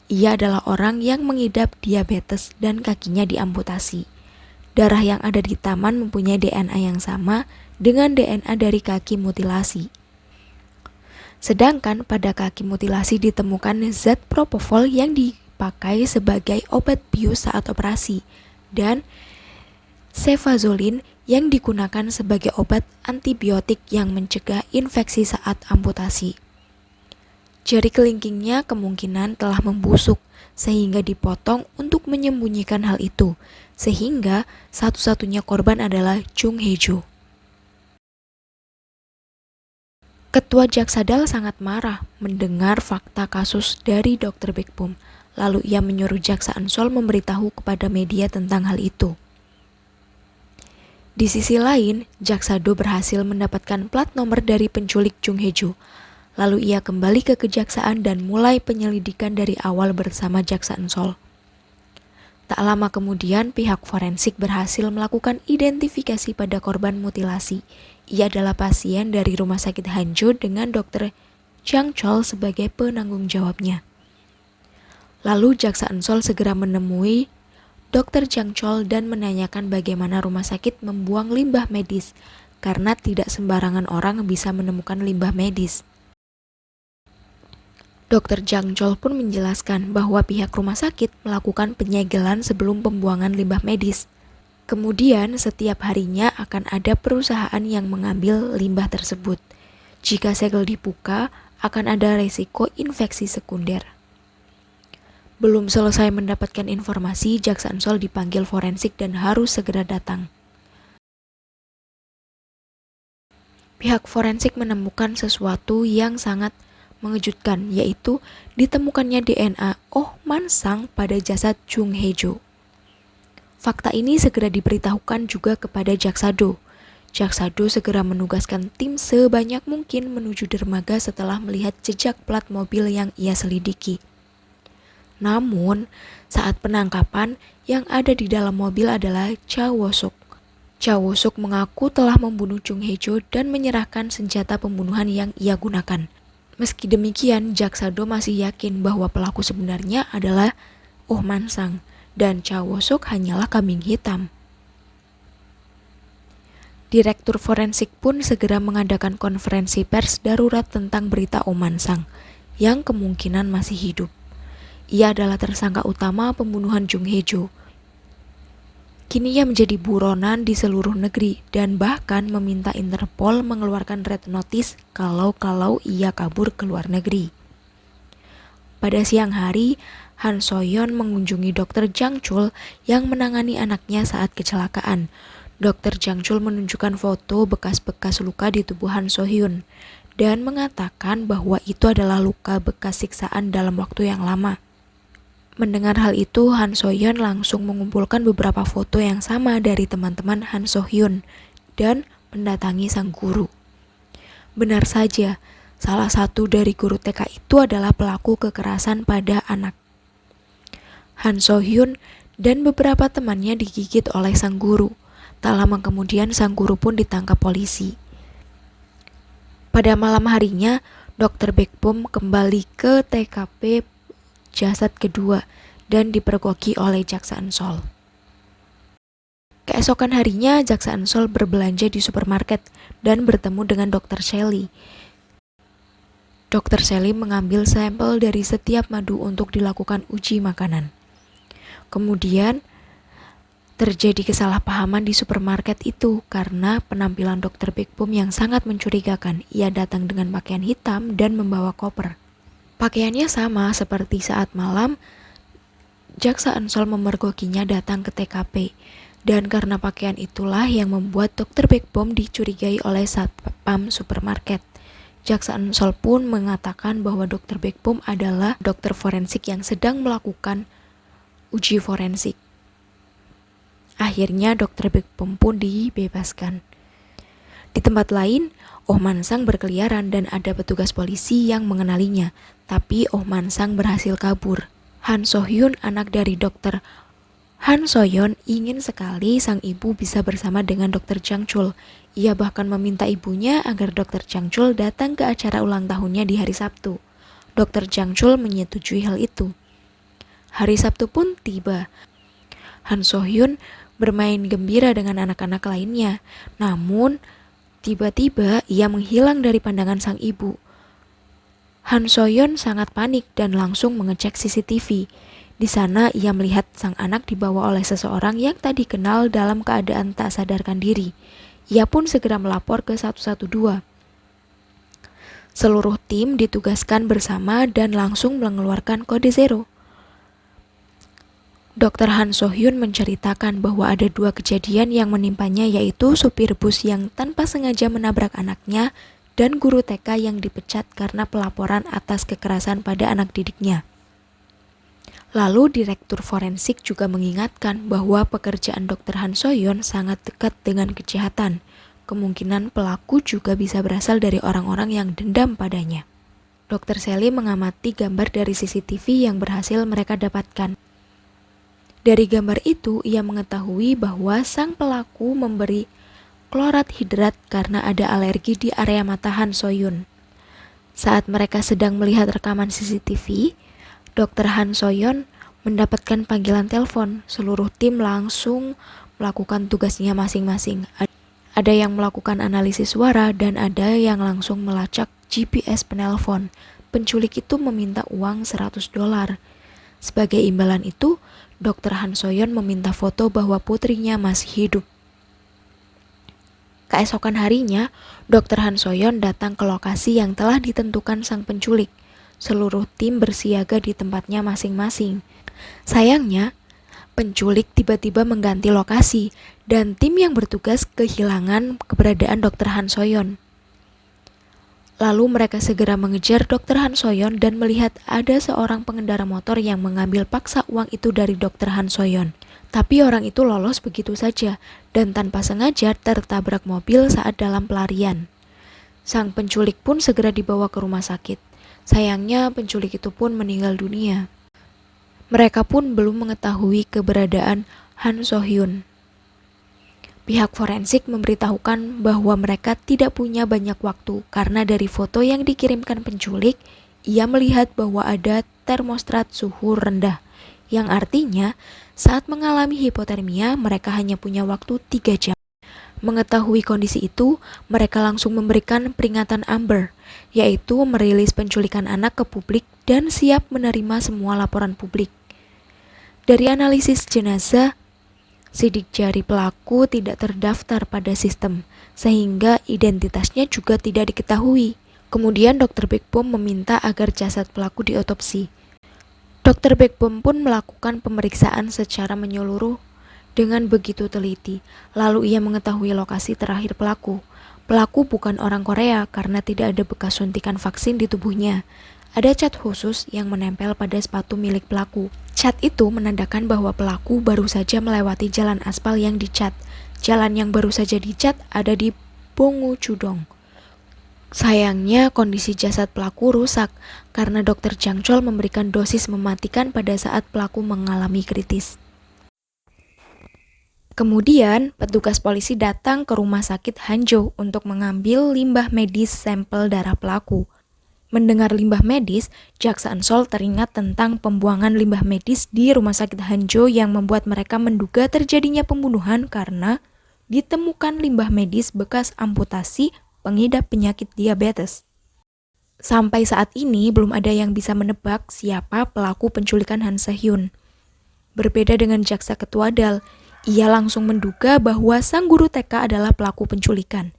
Ia adalah orang yang mengidap diabetes dan kakinya diamputasi. Darah yang ada di taman mempunyai DNA yang sama dengan DNA dari kaki mutilasi. Sedangkan pada kaki mutilasi ditemukan zat propofol yang dipakai sebagai obat bius saat operasi dan cefazolin yang digunakan sebagai obat antibiotik yang mencegah infeksi saat amputasi. Jari kelingkingnya kemungkinan telah membusuk sehingga dipotong untuk menyembunyikan hal itu, sehingga satu-satunya korban adalah Jung Hae-jo. Ketua Jaksadal sangat marah mendengar fakta kasus dari Dr. Bekbom, lalu ia menyuruh Jaksa Ansol memberitahu kepada media tentang hal itu. Di sisi lain, Jaksa Do berhasil mendapatkan plat nomor dari penculik Jung Hae-jo. Lalu ia kembali ke kejaksaan dan mulai penyelidikan dari awal bersama Jaksa Ansol. Tak lama kemudian, pihak forensik berhasil melakukan identifikasi pada korban mutilasi. Ia adalah pasien dari Rumah Sakit Hanjo dengan Dr. Jang Chol sebagai penanggung jawabnya. Lalu Jaksa Ansol segera menemui Dr. Jang Chol dan menanyakan bagaimana rumah sakit membuang limbah medis, karena tidak sembarangan orang bisa menemukan limbah medis. Dr. Jang Chol pun menjelaskan bahwa pihak rumah sakit melakukan penyegelan sebelum pembuangan limbah medis. Kemudian setiap harinya akan ada perusahaan yang mengambil limbah tersebut. Jika segel dibuka, akan ada resiko infeksi sekunder. Belum selesai mendapatkan informasi, Jaksa Ansol dipanggil forensik dan harus segera datang. Pihak forensik menemukan sesuatu yang sangat mengejutkan, yaitu ditemukannya DNA Oh Man Sang pada jasad Jung Hae-jo. Fakta ini segera diberitahukan juga kepada Jaksa Do. Jaksa Do segera menugaskan tim sebanyak mungkin menuju dermaga setelah melihat jejak plat mobil yang ia selidiki. Namun, saat penangkapan, yang ada di dalam mobil adalah Cha Woo-suk. Cha Woo-suk mengaku telah membunuh Jung Hae-jo dan menyerahkan senjata pembunuhan yang ia gunakan. Meski demikian, Jaksa Do masih yakin bahwa pelaku sebenarnya adalah Oh Man Sang dan Cha Woo-suk hanyalah kambing hitam. Direktur forensik pun segera mengadakan konferensi pers darurat tentang berita Oh Man Sang yang kemungkinan masih hidup. Ia adalah tersangka utama pembunuhan Jung Hae-jo. Kini ia menjadi buronan di seluruh negeri dan bahkan meminta Interpol mengeluarkan red notice kalau ia kabur ke luar negeri. Pada siang hari, Han So-yeon mengunjungi Dr. Jang Chul yang menangani anaknya saat kecelakaan. Dr. Jang Chul menunjukkan foto bekas-bekas luka di tubuh Han So-hyun dan mengatakan bahwa itu adalah luka bekas siksaan dalam waktu yang lama. Mendengar hal itu, Han So-yeon langsung mengumpulkan beberapa foto yang sama dari teman-teman Han So-hyun dan mendatangi sang guru. Benar saja, salah satu dari guru TK itu adalah pelaku kekerasan pada anak. Han So-hyun dan beberapa temannya digigit oleh sang guru. Tak lama kemudian sang guru pun ditangkap polisi. Pada malam harinya, Dr. Baekbom kembali ke TKP jasad kedua dan dipergoki oleh jaksa Eun-seol. Keesokan harinya, jaksa Eun-seol berbelanja di supermarket dan bertemu dengan Dr. Shelly. Dr. Shelly mengambil sampel dari setiap madu untuk dilakukan uji makanan. Kemudian, terjadi kesalahpahaman di supermarket itu karena penampilan Dr. Baekbom yang sangat mencurigakan. Ia datang dengan pakaian hitam dan membawa koper. Pakaiannya sama seperti saat malam, jaksa Eun-seol memergokinya datang ke TKP. Dan karena pakaian itulah yang membuat Dr. Baekbom dicurigai oleh satpam supermarket. Jaksa Eun-seol pun mengatakan bahwa Dr. Baekbom adalah dokter forensik yang sedang melakukan uji forensik. Akhirnya Dr. Baekbom pun dibebaskan. Di tempat lain, Oh Man-sang berkeliaran dan ada petugas polisi yang mengenalinya, tapi Oh Man-sang berhasil kabur. Han So-hyun, anak dari Dr. Han So-yeon, ingin sekali sang ibu bisa bersama dengan Dr. Jang Chul. Ia bahkan meminta ibunya agar Dr. Jang Chul datang ke acara ulang tahunnya di hari Sabtu. Dr. Jang Chul menyetujui hal itu. Hari Sabtu pun tiba. Han So-hyun bermain gembira dengan anak-anak lainnya. Namun, tiba-tiba ia menghilang dari pandangan sang ibu. Han So-yeon sangat panik dan langsung mengecek CCTV. Di sana ia melihat sang anak dibawa oleh seseorang yang tak dikenal dalam keadaan tak sadarkan diri. Ia pun segera melapor ke 112. Seluruh tim ditugaskan bersama dan langsung mengeluarkan kode zero. Dr. Han So-hyun menceritakan bahwa ada 2 kejadian yang menimpanya, yaitu supir bus yang tanpa sengaja menabrak anaknya dan guru TK yang dipecat karena pelaporan atas kekerasan pada anak didiknya. Lalu direktur forensik juga mengingatkan bahwa pekerjaan Dr. Han So-hyun sangat dekat dengan kejahatan. Kemungkinan pelaku juga bisa berasal dari orang-orang yang dendam padanya. Dr. Shelly mengamati gambar dari CCTV yang berhasil mereka dapatkan. Dari gambar itu, ia mengetahui bahwa sang pelaku memberi klorat hidrat karena ada alergi di area mata Han So-hyun. Saat mereka sedang melihat rekaman CCTV, Dr. Han So-hyun mendapatkan panggilan telepon. Seluruh tim langsung melakukan tugasnya masing-masing. Ada yang melakukan analisis suara dan ada yang langsung melacak GPS penelpon. Penculik itu meminta uang $100. Sebagai imbalan itu, Dr. Han So-hyun meminta foto bahwa putrinya masih hidup. Keesokan harinya, Dr. Han So-hyun datang ke lokasi yang telah ditentukan sang penculik. Seluruh tim bersiaga di tempatnya masing-masing. Sayangnya, penculik tiba-tiba mengganti lokasi dan tim yang bertugas kehilangan keberadaan Dr. Han So-hyun. Lalu mereka segera mengejar Dr. Han So-hyun dan melihat ada seorang pengendara motor yang mengambil paksa uang itu dari Dr. Han So-hyun. Tapi orang itu lolos begitu saja dan tanpa sengaja tertabrak mobil saat dalam pelarian. Sang penculik pun segera dibawa ke rumah sakit. Sayangnya penculik itu pun meninggal dunia. Mereka pun belum mengetahui keberadaan Han So-hyun. Pihak forensik memberitahukan bahwa mereka tidak punya banyak waktu karena dari foto yang dikirimkan penculik, ia melihat bahwa ada termostat suhu rendah, yang artinya saat mengalami hipotermia mereka hanya punya waktu 3 jam. Mengetahui kondisi itu, mereka langsung memberikan peringatan Amber, yaitu merilis penculikan anak ke publik dan siap menerima semua laporan publik. Dari analisis jenazah, sidik jari pelaku tidak terdaftar pada sistem, sehingga identitasnya juga tidak diketahui. Kemudian Dr. Baekbom meminta agar jasad pelaku diotopsi. Dr. Baekbom pun melakukan pemeriksaan secara menyeluruh dengan begitu teliti. Lalu ia mengetahui lokasi terakhir pelaku. Pelaku bukan orang Korea karena tidak ada bekas suntikan vaksin di tubuhnya. Ada cat khusus yang menempel pada sepatu milik pelaku. Cat itu menandakan bahwa pelaku baru saja melewati jalan aspal yang dicat. Jalan yang baru saja dicat ada di Bonggu Chudong. Sayangnya kondisi jasad pelaku rusak karena dokter Jang Chol memberikan dosis mematikan pada saat pelaku mengalami kritis. Kemudian, petugas polisi datang ke rumah sakit Hanzhou untuk mengambil limbah medis sampel darah pelaku. Mendengar limbah medis, Jaksa Ansol teringat tentang pembuangan limbah medis di rumah sakit Hanzhou yang membuat mereka menduga terjadinya pembunuhan karena ditemukan limbah medis bekas amputasi pengidap penyakit diabetes. Sampai saat ini belum ada yang bisa menebak siapa pelaku penculikan Han Se-hyun. Berbeda dengan Jaksa Ketua Dal, ia langsung menduga bahwa sang guru TK adalah pelaku penculikan.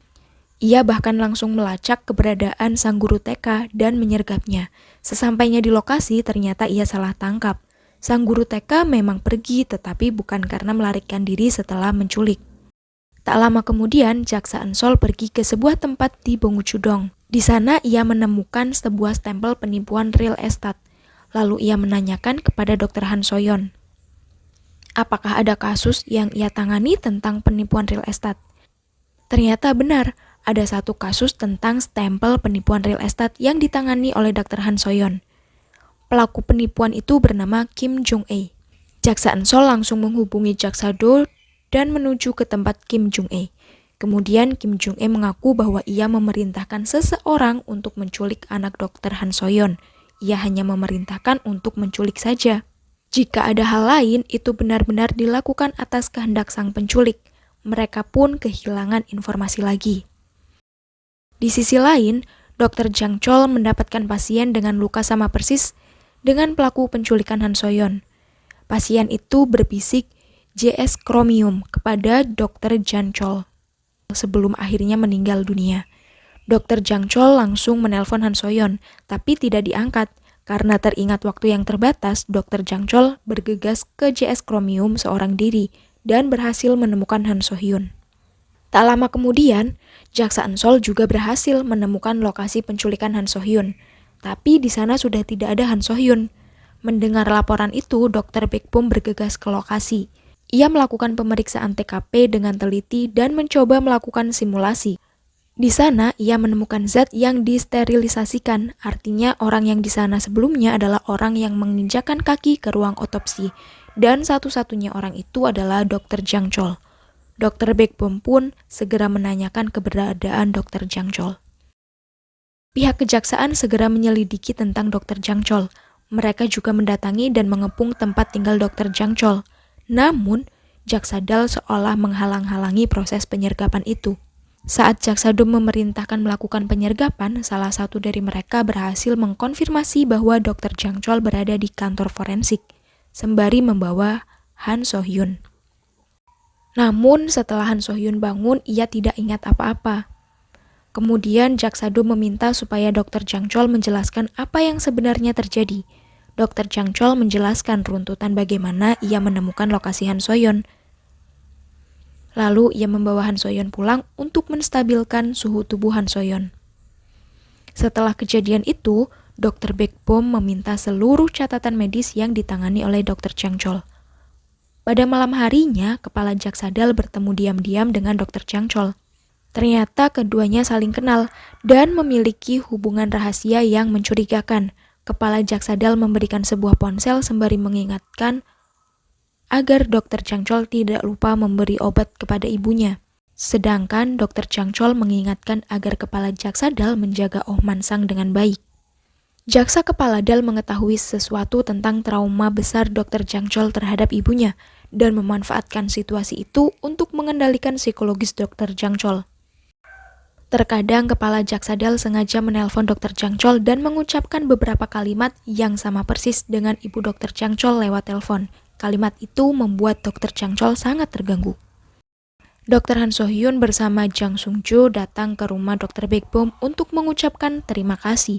Ia bahkan langsung melacak keberadaan sang guru TK dan menyergapnya. Sesampainya di lokasi, ternyata ia salah tangkap. Sang guru TK memang pergi, tetapi bukan karena melarikan diri setelah menculik. Tak lama kemudian, Jaksa Ansol pergi ke sebuah tempat di Bongchudong. Di sana ia menemukan sebuah stempel penipuan real estate. Lalu ia menanyakan kepada Dr. Han So-yeon, apakah ada kasus yang ia tangani tentang penipuan real estate? Ternyata benar, ada satu kasus tentang stempel penipuan real estate yang ditangani oleh Dr. Han So-yeon. Pelaku penipuan itu bernama Kim Jung-ae. Jaksa Ansol langsung menghubungi Jaksa Do dan menuju ke tempat Kim Jung-ae. Kemudian Kim Jung-ae mengaku bahwa ia memerintahkan seseorang untuk menculik anak Dr. Han So-yeon. Ia hanya memerintahkan untuk menculik saja. Jika ada hal lain, itu benar-benar dilakukan atas kehendak sang penculik. Mereka pun kehilangan informasi lagi. Di sisi lain, Dr. Jang Chol mendapatkan pasien dengan luka sama persis dengan pelaku penculikan Han So-yeon. Pasien itu berbisik JS Chromium kepada Dr. Jang Chol sebelum akhirnya meninggal dunia. Dr. Jang Chol langsung menelpon Han So-yeon, tapi tidak diangkat. Karena teringat waktu yang terbatas, Dr. Jang Chol bergegas ke JS Chromium seorang diri dan berhasil menemukan Han So-hyun. Tak lama kemudian, Jaksa Ansol juga berhasil menemukan lokasi penculikan Han So-hyun. Tapi di sana sudah tidak ada Han So-hyun. Mendengar laporan itu, Dr. Baekbom bergegas ke lokasi. Ia melakukan pemeriksaan TKP dengan teliti dan mencoba melakukan simulasi. Di sana, ia menemukan zat yang disterilisasikan, artinya orang yang di sana sebelumnya adalah orang yang menginjakan kaki ke ruang otopsi, dan satu-satunya orang itu adalah Dr. Jang Chol. Dr. Baekbom pun segera menanyakan keberadaan Dr. Jang Chol. Pihak kejaksaan segera menyelidiki tentang Dr. Jang Chol. Mereka juga mendatangi dan mengepung tempat tinggal Dr. Jang Chol. Namun, Jaksa Dal seolah menghalang-halangi proses penyergapan itu. Saat Jaksa Do memerintahkan melakukan penyergapan, salah satu dari mereka berhasil mengkonfirmasi bahwa Dr. Jang Chol berada di kantor forensik, sembari membawa Han So-hyun. Namun setelah Han So-hyun bangun, ia tidak ingat apa-apa. Kemudian Jaksa Do meminta supaya Dr. Jang Chol menjelaskan apa yang sebenarnya terjadi. Dr. Jang Chol menjelaskan runtutan bagaimana ia menemukan lokasi Han So-hyun. Lalu ia membawa Han So-yeon pulang untuk menstabilkan suhu tubuh Han So-yeon. Setelah kejadian itu, Dr. Baekbom meminta seluruh catatan medis yang ditangani oleh Dr. Jang Chol. Pada malam harinya, Kepala Jaksa Dal bertemu diam-diam dengan Dr. Jang Chol. Ternyata keduanya saling kenal dan memiliki hubungan rahasia yang mencurigakan. Kepala Jaksa Dal memberikan sebuah ponsel sembari mengingatkan agar Dr. Jang Chol tidak lupa memberi obat kepada ibunya. Sedangkan Dr. Jang Chol mengingatkan agar Kepala Jaksa Dal menjaga Oh Man Sang dengan baik. Jaksa Kepala Dal mengetahui sesuatu tentang trauma besar Dr. Jang Chol terhadap ibunya dan memanfaatkan situasi itu untuk mengendalikan psikologis Dr. Jang Chol. Terkadang Kepala Jaksa Dal sengaja menelpon Dr. Jang Chol dan mengucapkan beberapa kalimat yang sama persis dengan ibu Dr. Jang Chol lewat telepon. Kalimat itu membuat Dr. Jang Chol sangat terganggu. Dr. Han So-hyun bersama Jang Sung-jo datang ke rumah Dr. Baekbom untuk mengucapkan terima kasih.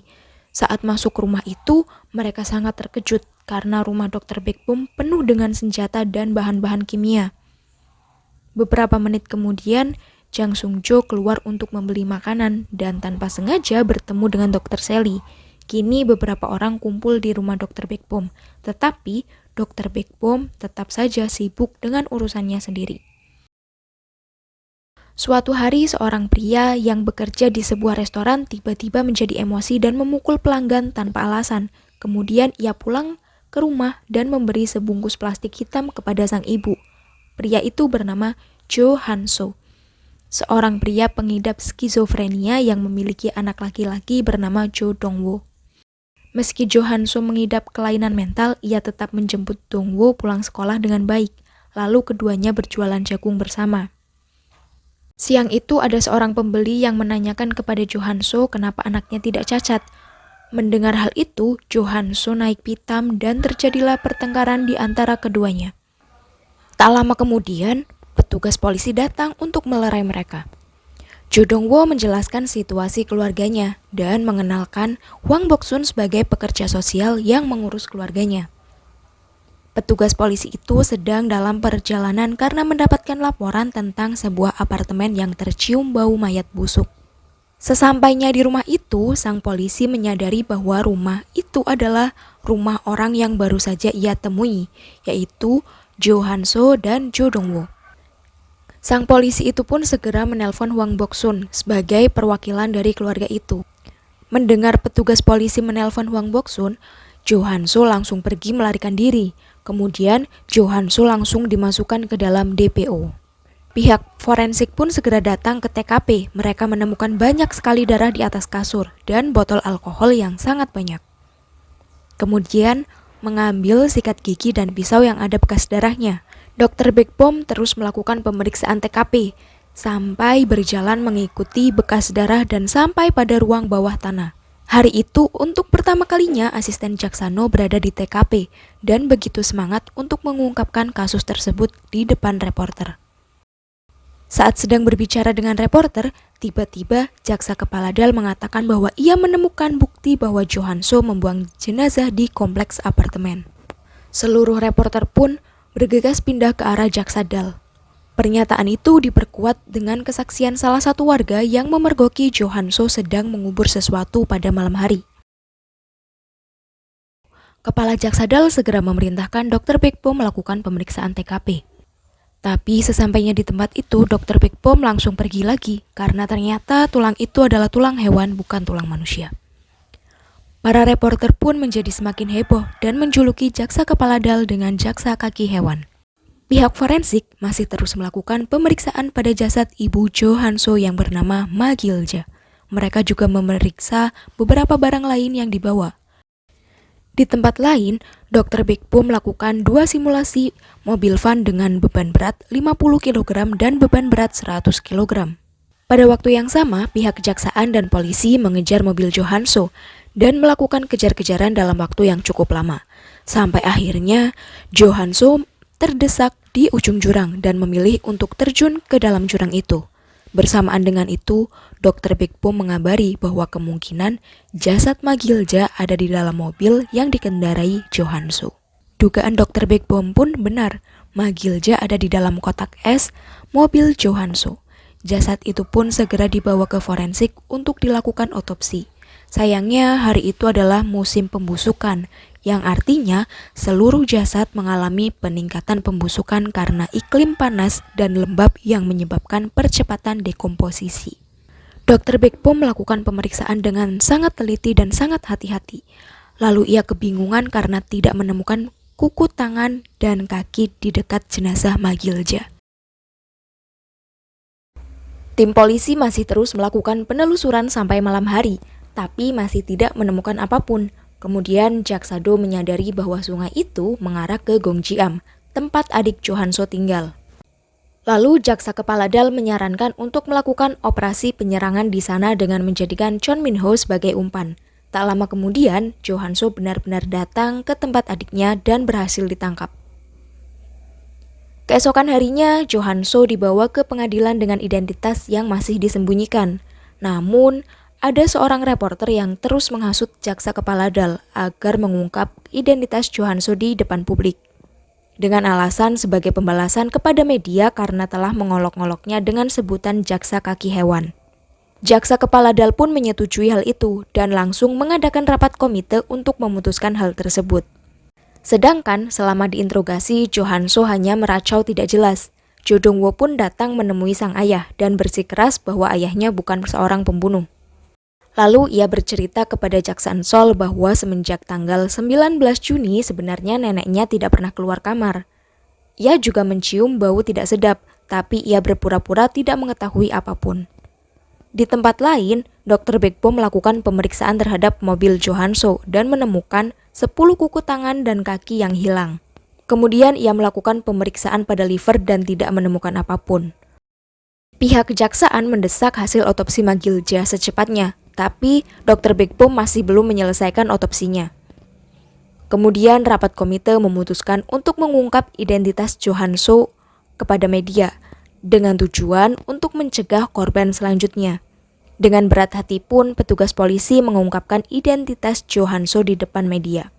Saat masuk rumah itu, mereka sangat terkejut karena rumah Dr. Baekbom penuh dengan senjata dan bahan-bahan kimia. Beberapa menit kemudian, Jang Sung-jo keluar untuk membeli makanan dan tanpa sengaja bertemu dengan Dr. Sally. Kini beberapa orang kumpul di rumah Dr. Baekbom, tetapi Dr. Baekbom tetap saja sibuk dengan urusannya sendiri. Suatu hari, seorang pria yang bekerja di sebuah restoran tiba-tiba menjadi emosi dan memukul pelanggan tanpa alasan. Kemudian ia pulang ke rumah dan memberi sebungkus plastik hitam kepada sang ibu. Pria itu bernama Jo Han-so, seorang pria pengidap skizofrenia yang memiliki anak laki-laki bernama Jo Dong-woo. Meski Jo Han-so mengidap kelainan mental, ia tetap menjemput Dong-woo pulang sekolah dengan baik. Lalu keduanya berjualan jagung bersama. Siang itu ada seorang pembeli yang menanyakan kepada Jo Han-so kenapa anaknya tidak cacat. Mendengar hal itu, Jo Han-so naik pitam dan terjadilah pertengkaran di antara keduanya. Tak lama kemudian, petugas polisi datang untuk melerai mereka. Jo Dong-woo menjelaskan situasi keluarganya dan mengenalkan Hwang Bok-sun sebagai pekerja sosial yang mengurus keluarganya. Petugas polisi itu sedang dalam perjalanan karena mendapatkan laporan tentang sebuah apartemen yang tercium bau mayat busuk. Sesampainya di rumah itu, sang polisi menyadari bahwa rumah itu adalah rumah orang yang baru saja ia temui, yaitu Jo Han-so dan Jo Dong-woo. Sang polisi itu pun segera menelpon Hwang Bok-sun sebagai perwakilan dari keluarga itu. Mendengar petugas polisi menelpon Hwang Bok-sun, Jo Han-so langsung pergi melarikan diri. Kemudian, Jo Han-so langsung dimasukkan ke dalam DPO. Pihak forensik pun segera datang ke TKP. Mereka menemukan banyak sekali darah di atas kasur dan botol alkohol yang sangat banyak. Kemudian, mengambil sikat gigi dan pisau yang ada bekas darahnya. Dr. Baekbom terus melakukan pemeriksaan TKP sampai berjalan mengikuti bekas darah dan sampai pada ruang bawah tanah. Hari itu, untuk pertama kalinya asisten Jaksano berada di TKP dan begitu semangat untuk mengungkapkan kasus tersebut di depan reporter. Saat sedang berbicara dengan reporter, tiba-tiba jaksa kepala DAL mengatakan bahwa ia menemukan bukti bahwa Jo Han-so membuang jenazah di kompleks apartemen. Seluruh reporter pun bergegas pindah ke arah jaksa DAL. Pernyataan itu diperkuat dengan kesaksian salah satu warga yang memergoki Jo Han-so sedang mengubur sesuatu pada malam hari. Kepala Jaksa DAL segera memerintahkan Dr. Baekbom melakukan pemeriksaan TKP. Tapi sesampainya di tempat itu, Dr. Baekbom langsung pergi lagi karena ternyata tulang itu adalah tulang hewan, bukan tulang manusia. Para reporter pun menjadi semakin heboh dan menjuluki jaksa kepala DAL dengan jaksa kaki hewan. Pihak forensik masih terus melakukan pemeriksaan pada jasad ibu Jo Han-so yang bernama Ma Gil-ja. Mereka juga memeriksa beberapa barang lain yang dibawa. Di tempat lain, Dr. Baekbom melakukan 2 simulasi mobil van dengan beban berat 50 kg dan beban berat 100 kg. Pada waktu yang sama, pihak kejaksaan dan polisi mengejar mobil Jo Han-so dan melakukan kejar-kejaran dalam waktu yang cukup lama. Sampai akhirnya, Jo Han-so terdesak di ujung jurang dan memilih untuk terjun ke dalam jurang itu. Bersamaan dengan itu, Dr. Baekbom mengabari bahwa kemungkinan jasad Ma Gil-ja ada di dalam mobil yang dikendarai Jo Han-so. Dugaan Dr. Baekbom pun benar, Ma Gil-ja ada di dalam kotak es mobil Jo Han-so. Jasad itu pun segera dibawa ke forensik untuk dilakukan otopsi. Sayangnya hari itu adalah musim pembusukan, yang artinya seluruh jasad mengalami peningkatan pembusukan karena iklim panas dan lembab yang menyebabkan percepatan dekomposisi. Dr. Baekbom melakukan pemeriksaan dengan sangat teliti dan sangat hati-hati. Lalu ia kebingungan karena tidak menemukan kuku tangan dan kaki di dekat jenazah Ma Gil-ja. Tim polisi masih terus melakukan penelusuran sampai malam hari, tapi masih tidak menemukan apapun. Kemudian Jaksa Do menyadari bahwa sungai itu mengarah ke Gongjiam, tempat adik Jo Han-so tinggal. Lalu Jaksa Kepala DAL menyarankan untuk melakukan operasi penyerangan di sana dengan menjadikan Chon Min-ho sebagai umpan. Tak lama kemudian, Jo Han-so benar-benar datang ke tempat adiknya dan berhasil ditangkap. Keesokan harinya, Jo Han-so dibawa ke pengadilan dengan identitas yang masih disembunyikan. Namun, ada seorang reporter yang terus menghasut Jaksa Kepala DAL agar mengungkap identitas Jo Han-so di depan publik. Dengan alasan sebagai pembalasan kepada media karena telah mengolok-ngoloknya dengan sebutan jaksa kaki hewan. Jaksa Kepala DAL pun menyetujui hal itu dan langsung mengadakan rapat komite untuk memutuskan hal tersebut. Sedangkan selama diinterogasi, Jo Han-so hanya meracau tidak jelas. Jo Dong-woo pun datang menemui sang ayah dan bersikeras bahwa ayahnya bukan seorang pembunuh. Lalu ia bercerita kepada jaksa Seol bahwa semenjak tanggal 19 Juni sebenarnya neneknya tidak pernah keluar kamar. Ia juga mencium bau tidak sedap, tapi ia berpura-pura tidak mengetahui apapun. Di tempat lain, Dr. Baekbo melakukan pemeriksaan terhadap mobil Jo Han-so dan menemukan 10 kuku tangan dan kaki yang hilang. Kemudian ia melakukan pemeriksaan pada liver dan tidak menemukan apapun. Pihak kejaksaan mendesak hasil otopsi Ma Gil-ja secepatnya, tapi Dr. Baekbo masih belum menyelesaikan otopsinya. Kemudian rapat komite memutuskan untuk mengungkap identitas Jo Han-so kepada media, dengan tujuan untuk mencegah korban selanjutnya. Dengan berat hati pun, petugas polisi mengungkapkan identitas Jo Han-so di depan media.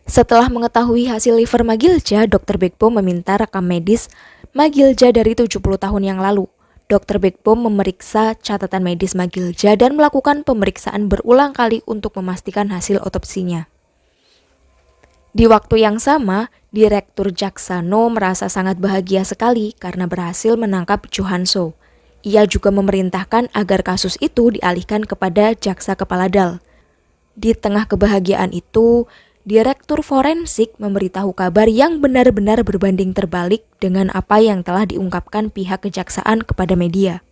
Setelah mengetahui hasil liver Ma Gil-ja, Dr. Baekbo meminta rekam medis Ma Gil-ja dari 70 tahun yang lalu. Dr. Baekbo memeriksa catatan medis Ma Gil-ja dan melakukan pemeriksaan berulang kali untuk memastikan hasil otopsinya. Di waktu yang sama, Direktur Jaksa No merasa sangat bahagia sekali karena berhasil menangkap Jo Han-so. Ia juga memerintahkan agar kasus itu dialihkan kepada Jaksa Kepala Dal. Di tengah kebahagiaan itu, Direktur Forensik memberitahu kabar yang benar-benar berbanding terbalik dengan apa yang telah diungkapkan pihak kejaksaan kepada media.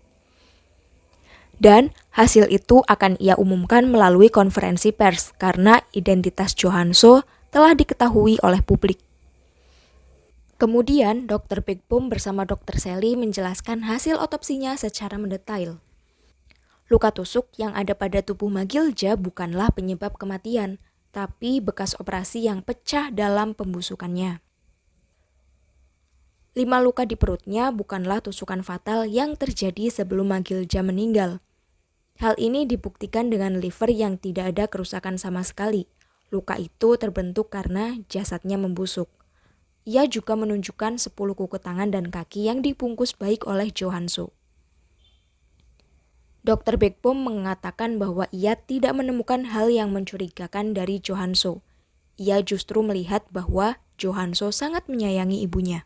Dan hasil itu akan ia umumkan melalui konferensi pers karena identitas Jo Han-so telah diketahui oleh publik. Kemudian, Dr. Baekbo bersama Dr. Sally menjelaskan hasil otopsinya secara mendetail. Luka tusuk yang ada pada tubuh Ma Gil-ja bukanlah penyebab kematian, tapi bekas operasi yang pecah dalam pembusukannya. 5 luka di perutnya bukanlah tusukan fatal yang terjadi sebelum Ma Gil-ja meninggal. Hal ini dibuktikan dengan liver yang tidak ada kerusakan sama sekali. Luka itu terbentuk karena jasadnya membusuk. Ia juga menunjukkan 10 kuku tangan dan kaki yang dibungkus baik oleh Jo Han-so. Dr. Baekbo mengatakan bahwa ia tidak menemukan hal yang mencurigakan dari Jo Han-so. Ia justru melihat bahwa Jo Han-so sangat menyayangi ibunya.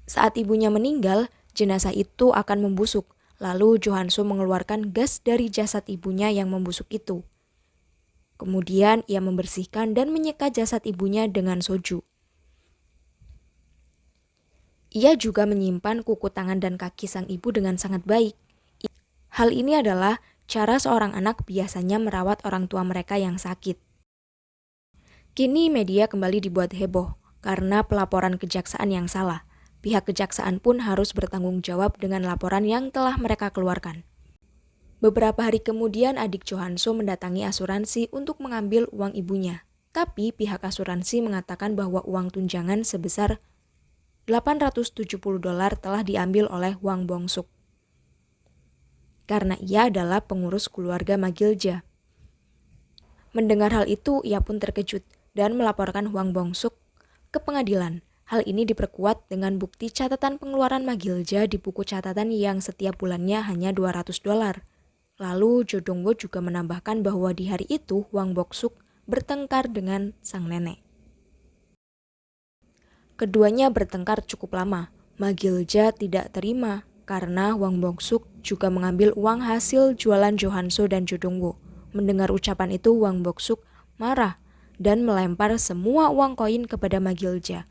Saat ibunya meninggal, jenazah itu akan membusuk. Lalu Jo Han-so mengeluarkan gas dari jasad ibunya yang membusuk itu. Kemudian ia membersihkan dan menyeka jasad ibunya dengan soju. Ia juga menyimpan kuku tangan dan kaki sang ibu dengan sangat baik. Hal ini adalah cara seorang anak biasanya merawat orang tua mereka yang sakit. Kini media kembali dibuat heboh karena pelaporan kejaksaan yang salah. Pihak kejaksaan pun harus bertanggung jawab dengan laporan yang telah mereka keluarkan. Beberapa hari kemudian adik Jo Han-so mendatangi asuransi untuk mengambil uang ibunya. Tapi pihak asuransi mengatakan bahwa uang tunjangan sebesar $870 telah diambil oleh Hwang Bong-suk. Karena ia adalah pengurus keluarga Ma Gil-ja. Mendengar hal itu, ia pun terkejut dan melaporkan Hwang Bong-suk ke pengadilan. Hal ini diperkuat dengan bukti catatan pengeluaran Ma Gil-ja di buku catatan yang setiap bulannya hanya $200. Lalu Jo Dong-woo juga menambahkan bahwa di hari itu Hwang Bong-suk bertengkar dengan sang nenek. Keduanya bertengkar cukup lama. Ma Gil-ja tidak terima karena Hwang Bong-suk juga mengambil uang hasil jualan Jo Han-so dan Jo Dong-woo. Mendengar ucapan itu, Hwang Bong-suk marah dan melempar semua uang koin kepada Ma Gil-ja.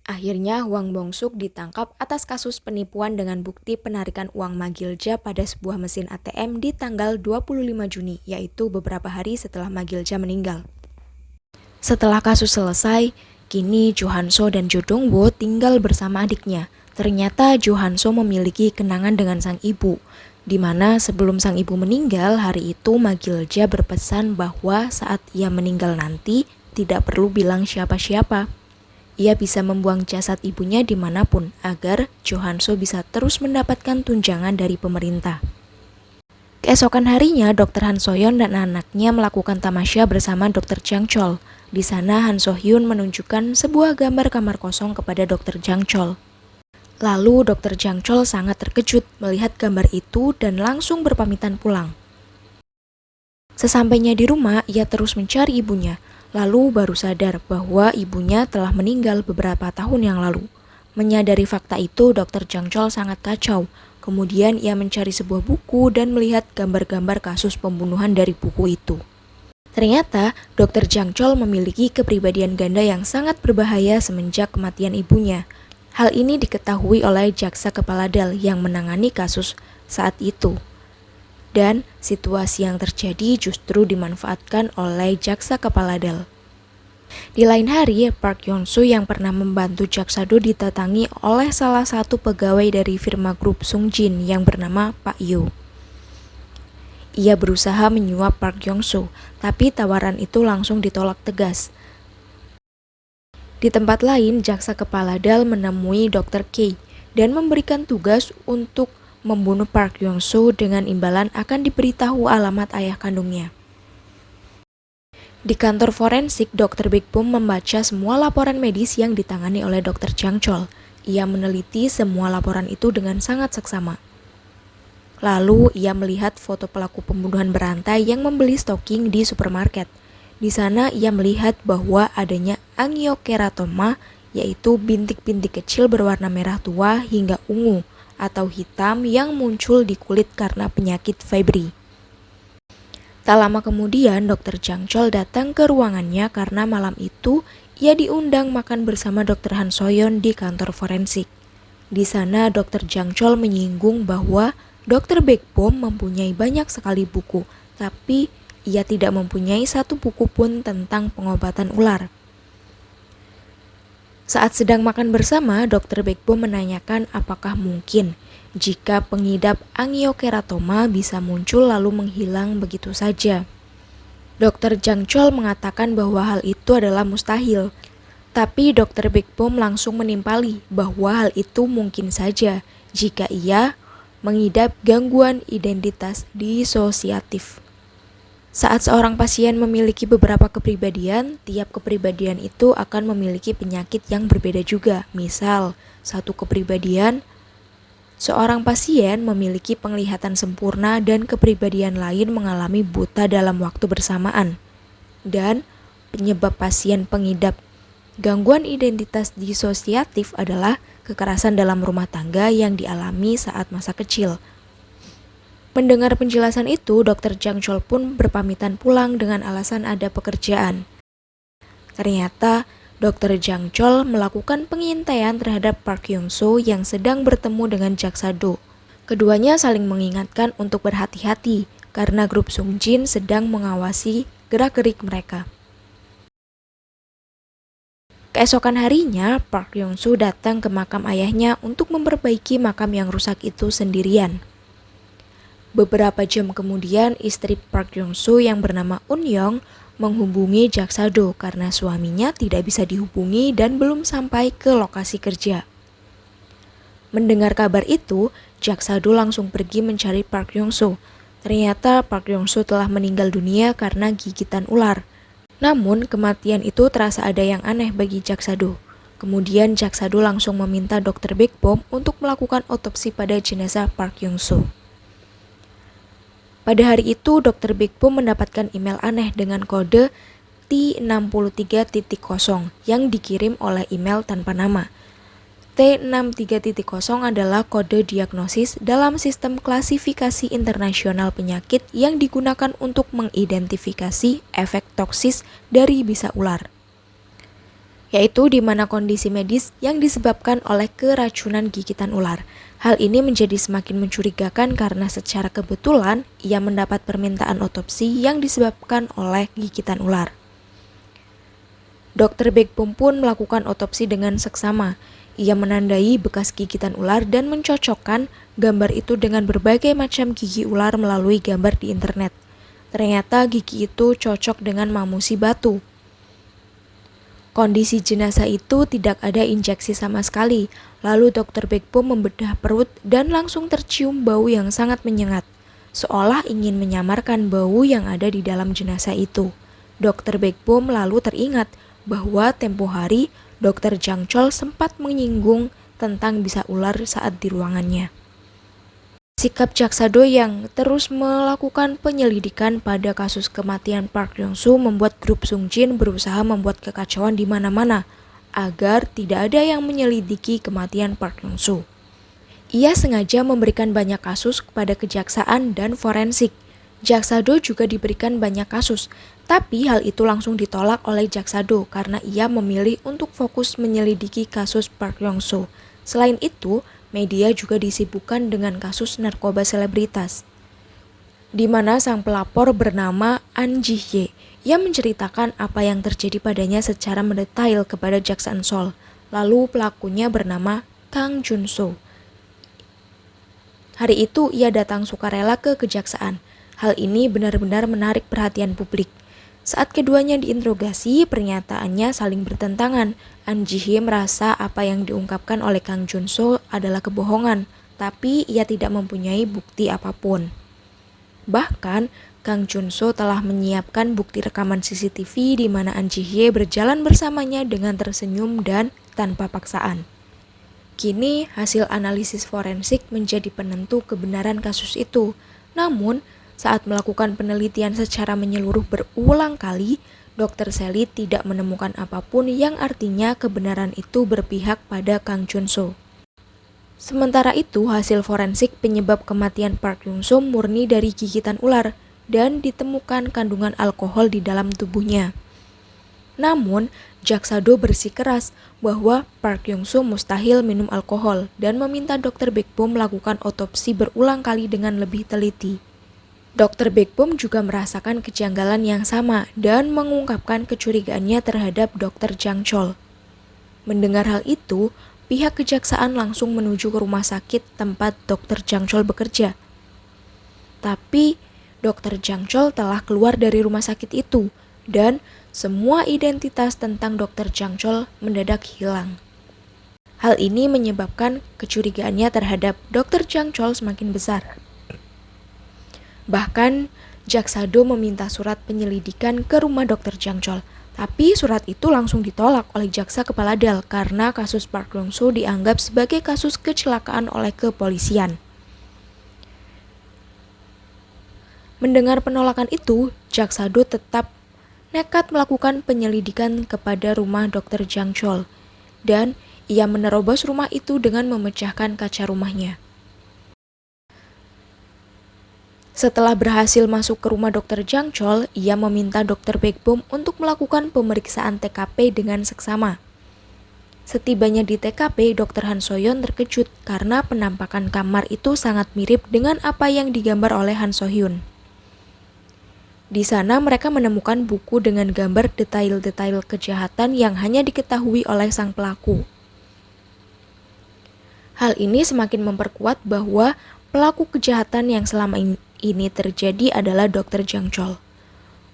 Akhirnya Hwang Bong-suk ditangkap atas kasus penipuan dengan bukti penarikan uang Ma Gil-ja pada sebuah mesin ATM di tanggal 25 Juni, yaitu beberapa hari setelah Ma Gil-ja meninggal. Setelah kasus selesai, kini Jo Han-so dan Jo Dong-woo tinggal bersama adiknya. Ternyata Jo Han-so memiliki kenangan dengan sang ibu, di mana sebelum sang ibu meninggal, hari itu Ma Gil-ja berpesan bahwa saat ia meninggal nanti tidak perlu bilang siapa-siapa. Ia bisa membuang jasad ibunya dimanapun agar Jo Han-so bisa terus mendapatkan tunjangan dari pemerintah. Keesokan harinya, Dr. Han So-yeon dan anaknya melakukan tamasya bersama Dr. Jang Chol. Di sana, Han So-hyun menunjukkan sebuah gambar kamar kosong kepada Dr. Jang Chol. Lalu, Dr. Jang Chol sangat terkejut melihat gambar itu dan langsung berpamitan pulang. Sesampainya di rumah, ia terus mencari ibunya. Lalu baru sadar bahwa ibunya telah meninggal beberapa tahun yang lalu. Menyadari fakta itu, Dr. Jang Chol sangat kacau. Kemudian ia mencari sebuah buku dan melihat gambar-gambar kasus pembunuhan dari buku itu. Ternyata, Dr. Jang Chol memiliki kepribadian ganda yang sangat berbahaya semenjak kematian ibunya. Hal ini diketahui oleh jaksa kepala Dal yang menangani kasus saat itu. Dan situasi yang terjadi justru dimanfaatkan oleh jaksa kepala Dal. Di lain hari, Park Yong-soo yang pernah membantu jaksa Do didatangi oleh salah satu pegawai dari firma grup Sung Jin yang bernama Pak Yo. Ia berusaha menyuap Park Yong-soo, tapi tawaran itu langsung ditolak tegas. Di tempat lain, jaksa kepala Dal menemui Dr. K dan memberikan tugas untuk membunuh Park Yong-soo dengan imbalan akan diberitahu alamat ayah kandungnya. Di kantor forensik, Dr. Big Boom membaca semua laporan medis yang ditangani oleh Dr. Jang Chol. Ia meneliti semua laporan itu dengan sangat seksama. Lalu, ia melihat foto pelaku pembunuhan berantai yang membeli stocking di supermarket. Di sana, ia melihat bahwa adanya angiokeratoma, yaitu bintik-bintik kecil berwarna merah tua hingga ungu atau hitam yang muncul di kulit karena penyakit Fabry. Tak lama kemudian, Dr. Jang Chol datang ke ruangannya karena malam itu ia diundang makan bersama Dr. Han Soyeon di kantor forensik. Di sana, Dr. Jang Chol menyinggung bahwa Dr. Baekbom mempunyai banyak sekali buku, tapi ia tidak mempunyai satu buku pun tentang pengobatan ular. Saat sedang makan bersama, Dr. Baekbom menanyakan apakah mungkin jika pengidap angiokeratoma bisa muncul lalu menghilang begitu saja. Dr. Jang Chol mengatakan bahwa hal itu adalah mustahil. Tapi Dr. Baekbom langsung menimpali bahwa hal itu mungkin saja jika ia mengidap gangguan identitas disosiatif. Saat seorang pasien memiliki beberapa kepribadian, tiap kepribadian itu akan memiliki penyakit yang berbeda juga. Misal, satu kepribadian, seorang pasien memiliki penglihatan sempurna dan kepribadian lain mengalami buta dalam waktu bersamaan. Dan penyebab pasien pengidap gangguan identitas disosiatif adalah kekerasan dalam rumah tangga yang dialami saat masa kecil. Mendengar penjelasan itu, Dr. Jang Chol pun berpamitan pulang dengan alasan ada pekerjaan. Ternyata, Dr. Jang Chol melakukan pengintaian terhadap Park Yong-soo yang sedang bertemu dengan jaksa Do. Keduanya saling mengingatkan untuk berhati-hati karena grup Sung Jin sedang mengawasi gerak-gerik mereka. Keesokan harinya, Park Yong-soo datang ke makam ayahnya untuk memperbaiki makam yang rusak itu sendirian. Beberapa jam kemudian, istri Park Yong-soo yang bernama Eun Young menghubungi jaksa Do karena suaminya tidak bisa dihubungi dan belum sampai ke lokasi kerja. Mendengar kabar itu, jaksa Do langsung pergi mencari Park Yong-soo. Ternyata Park Yong-soo telah meninggal dunia karena gigitan ular. Namun, kematian itu terasa ada yang aneh bagi jaksa Do. Kemudian jaksa Do langsung meminta Dr. Baekbom untuk melakukan otopsi pada jenazah Park Yong-soo. Pada hari itu, Dr. Baekbom mendapatkan email aneh dengan kode T63.0 yang dikirim oleh email tanpa nama. T63.0 adalah kode diagnosis dalam sistem klasifikasi internasional penyakit yang digunakan untuk mengidentifikasi efek toksis dari bisa ular, yaitu di mana kondisi medis yang disebabkan oleh keracunan gigitan ular. Hal ini menjadi semakin mencurigakan karena secara kebetulan ia mendapat permintaan otopsi yang disebabkan oleh gigitan ular. Dr. Baekbom pun melakukan otopsi dengan seksama. Ia menandai bekas gigitan ular dan mencocokkan gambar itu dengan berbagai macam gigi ular melalui gambar di internet. Ternyata gigi itu cocok dengan mamusi batu. Kondisi jenazah itu tidak ada injeksi sama sekali. Lalu Dr. Baekbom membedah perut dan langsung tercium bau yang sangat menyengat, seolah ingin menyamarkan bau yang ada di dalam jenazah itu. Dr. Baekbom lalu teringat bahwa tempo hari Dr. Jang Chol sempat menyinggung tentang bisa ular saat di ruangannya. Sikap Jaksa Do yang terus melakukan penyelidikan pada kasus kematian Park Yong-soo membuat grup Sung Jin berusaha membuat kekacauan di mana-mana agar tidak ada yang menyelidiki kematian Park Yong-soo. Ia sengaja memberikan banyak kasus kepada kejaksaan dan forensik. Jaksa Do juga diberikan banyak kasus, tapi hal itu langsung ditolak oleh Jaksa Do karena ia memilih untuk fokus menyelidiki kasus Park Yong-soo. Selain itu, media juga disibukkan dengan kasus narkoba selebritas, di mana sang pelapor bernama An Ji-hye. Ia menceritakan apa yang terjadi padanya secara mendetail kepada Jaksaan Seoul. Lalu pelakunya bernama Kang Jun-soo. Hari itu ia datang sukarela ke kejaksaan. Hal ini benar-benar menarik perhatian publik. Saat keduanya diinterogasi, pernyataannya saling bertentangan. An Ji-hye merasa apa yang diungkapkan oleh Kang Jun-soo adalah kebohongan, tapi ia tidak mempunyai bukti apapun. Bahkan, Kang Jun-soo telah menyiapkan bukti rekaman CCTV di mana An Ji-hye berjalan bersamanya dengan tersenyum dan tanpa paksaan. Kini, hasil analisis forensik menjadi penentu kebenaran kasus itu. Namun, saat melakukan penelitian secara menyeluruh berulang kali, Dr. Sally tidak menemukan apapun yang artinya kebenaran itu berpihak pada Kang Jun-soo. Sementara itu, hasil forensik penyebab kematian Park Yong-soo murni dari gigitan ular dan ditemukan kandungan alkohol di dalam tubuhnya. Namun, Jaksa Do bersikeras bahwa Park Yong-soo mustahil minum alkohol dan meminta Dr. Baekbom melakukan otopsi berulang kali dengan lebih teliti. Dr. Baekbom juga merasakan kejanggalan yang sama dan mengungkapkan kecurigaannya terhadap Dr. Jang Chol. Mendengar hal itu, pihak kejaksaan langsung menuju ke rumah sakit tempat Dr. Jang Chol bekerja. Tapi, Dr. Jang Chol telah keluar dari rumah sakit itu dan semua identitas tentang Dr. Jang Chol mendadak hilang. Hal ini menyebabkan kecurigaannya terhadap Dr. Jang Chol semakin besar. Bahkan, Jaksa Do meminta surat penyelidikan ke rumah Dr. Jang Chol, tapi surat itu langsung ditolak oleh Jaksa Kepala Dal karena kasus Park Yong-soo dianggap sebagai kasus kecelakaan oleh kepolisian. Mendengar penolakan itu, Jaksa Do tetap nekat melakukan penyelidikan kepada rumah Dr. Jang Chol, dan ia menerobos rumah itu dengan memecahkan kaca rumahnya. Setelah berhasil masuk ke rumah Dr. Jang Chol, ia meminta Dr. Baekbom untuk melakukan pemeriksaan TKP dengan seksama. Setibanya di TKP, Dr. Han So-hyun terkejut karena penampakan kamar itu sangat mirip dengan apa yang digambar oleh Han So-hyun. Di sana mereka menemukan buku dengan gambar detail-detail kejahatan yang hanya diketahui oleh sang pelaku. Hal ini semakin memperkuat bahwa pelaku kejahatan yang selama ini terjadi adalah Dr. Jang Chol.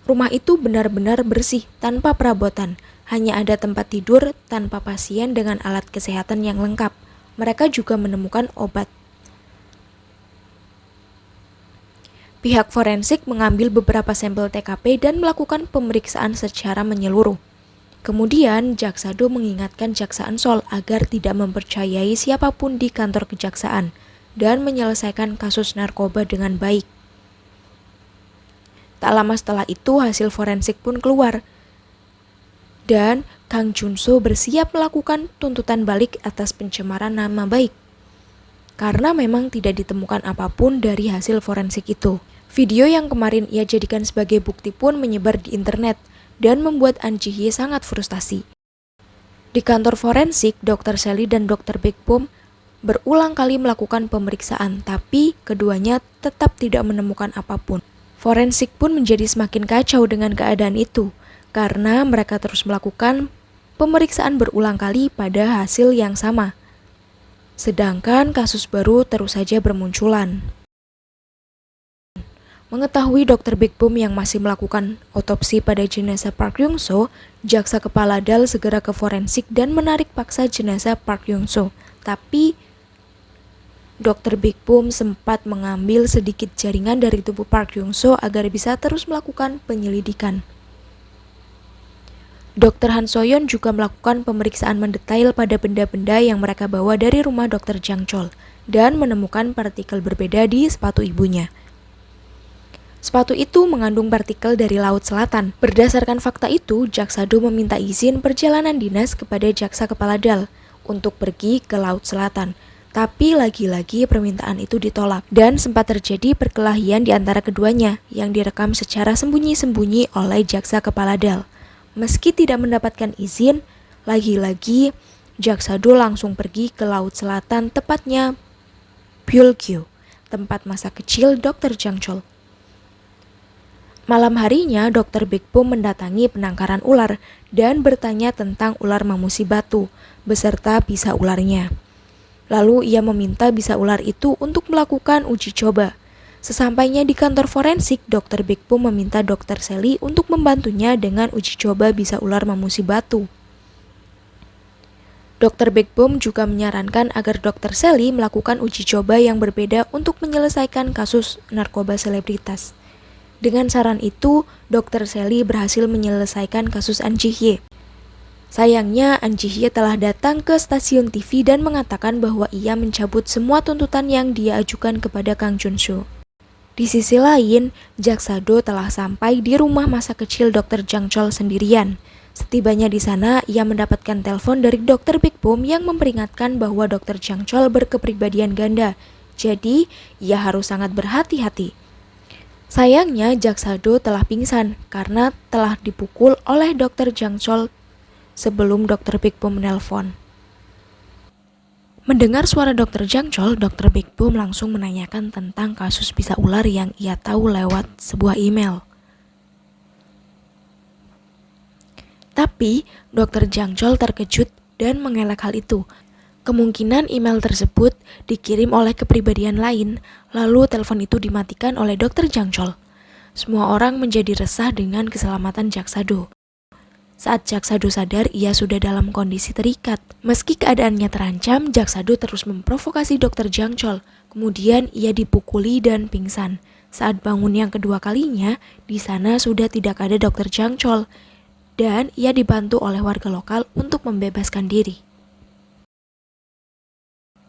Rumah itu benar-benar bersih tanpa perabotan, hanya ada tempat tidur tanpa pasien dengan alat kesehatan yang lengkap. Mereka juga menemukan obat. Pihak forensik mengambil beberapa sampel TKP dan melakukan pemeriksaan secara menyeluruh. Kemudian, Jaksa Do mengingatkan Jaksaan Seoul agar tidak mempercayai siapapun di kantor kejaksaan dan menyelesaikan kasus narkoba dengan baik. Tak lama setelah itu, hasil forensik pun keluar, dan Kang Jun-soo bersiap melakukan tuntutan balik atas pencemaran nama baik, karena memang tidak ditemukan apapun dari hasil forensik itu. Video yang kemarin ia jadikan sebagai bukti pun menyebar di internet, dan membuat An Ji-hye sangat frustasi. Di kantor forensik, Dr. Sally dan Dr. Baekbom berulang kali melakukan pemeriksaan, tapi keduanya tetap tidak menemukan apapun. Forensik pun menjadi semakin kacau dengan keadaan itu, karena mereka terus melakukan pemeriksaan berulang kali pada hasil yang sama. Sedangkan kasus baru terus saja bermunculan. Mengetahui Dr. Baekbom yang masih melakukan otopsi pada jenazah Park Yong-soo, Jaksa Kepala Dal segera ke forensik dan menarik paksa jenazah Park Yong-soo. Tapi Dr. Baekbom sempat mengambil sedikit jaringan dari tubuh Park Yong-soo agar bisa terus melakukan penyelidikan. Dr. Han Soyeon juga melakukan pemeriksaan mendetail pada benda-benda yang mereka bawa dari rumah Dr. Jang Chol dan menemukan partikel berbeda di sepatu ibunya. Sepatu itu mengandung partikel dari Laut Selatan. Berdasarkan fakta itu, Jaksa Do meminta izin perjalanan dinas kepada Jaksa Kepala Dal untuk pergi ke Laut Selatan. Tapi lagi-lagi permintaan itu ditolak dan sempat terjadi perkelahian di antara keduanya yang direkam secara sembunyi-sembunyi oleh Jaksa Kepala Dal. Meski tidak mendapatkan izin, lagi-lagi Jaksa Do langsung pergi ke Laut Selatan, tepatnya Byulgyo, tempat masa kecil Dr. Jang Chol. Malam harinya, Dr. Big Boom mendatangi penangkaran ular dan bertanya tentang ular mamusi batu, beserta bisa ularnya. Lalu ia meminta bisa ular itu untuk melakukan uji coba. Sesampainya di kantor forensik, Dr. Big Boom meminta Dr. Sally untuk membantunya dengan uji coba bisa ular mamusi batu. Dr. Big Boom juga menyarankan agar Dr. Sally melakukan uji coba yang berbeda untuk menyelesaikan kasus narkoba selebritas. Dengan saran itu, Dr. Sally berhasil menyelesaikan kasus An Ji-hye. Sayangnya, An Ji-hye telah datang ke stasiun TV dan mengatakan bahwa ia mencabut semua tuntutan yang dia ajukan kepada Kang Jun-soo. Di sisi lain, Jaksa Do telah sampai di rumah masa kecil Dr. Jang Chol sendirian. Setibanya di sana, ia mendapatkan telepon dari Dr. Big Boom yang memperingatkan bahwa Dr. Jang Chol berkepribadian ganda. Jadi, ia harus sangat berhati-hati. Sayangnya, Jaksa Do telah pingsan karena telah dipukul oleh Dr. Jang Chol sebelum Dr. Big Boom menelpon. Mendengar suara Dr. Jang Chol, Dr. Big Boom langsung menanyakan tentang kasus bisa ular yang ia tahu lewat sebuah email. Tapi, Dr. Jang Chol terkejut dan mengelak hal itu. Kemungkinan email tersebut dikirim oleh kepribadian lain, lalu telepon itu dimatikan oleh Dr. Jang Chol. Semua orang menjadi resah dengan keselamatan Jaksa Do. Saat Jaksa Do sadar, ia sudah dalam kondisi terikat. Meski keadaannya terancam, Jaksa Do terus memprovokasi Dr. Jang Chol. Kemudian ia dipukuli dan pingsan. Saat bangun yang kedua kalinya, di sana sudah tidak ada Dr. Jang Chol, dan ia dibantu oleh warga lokal untuk membebaskan diri.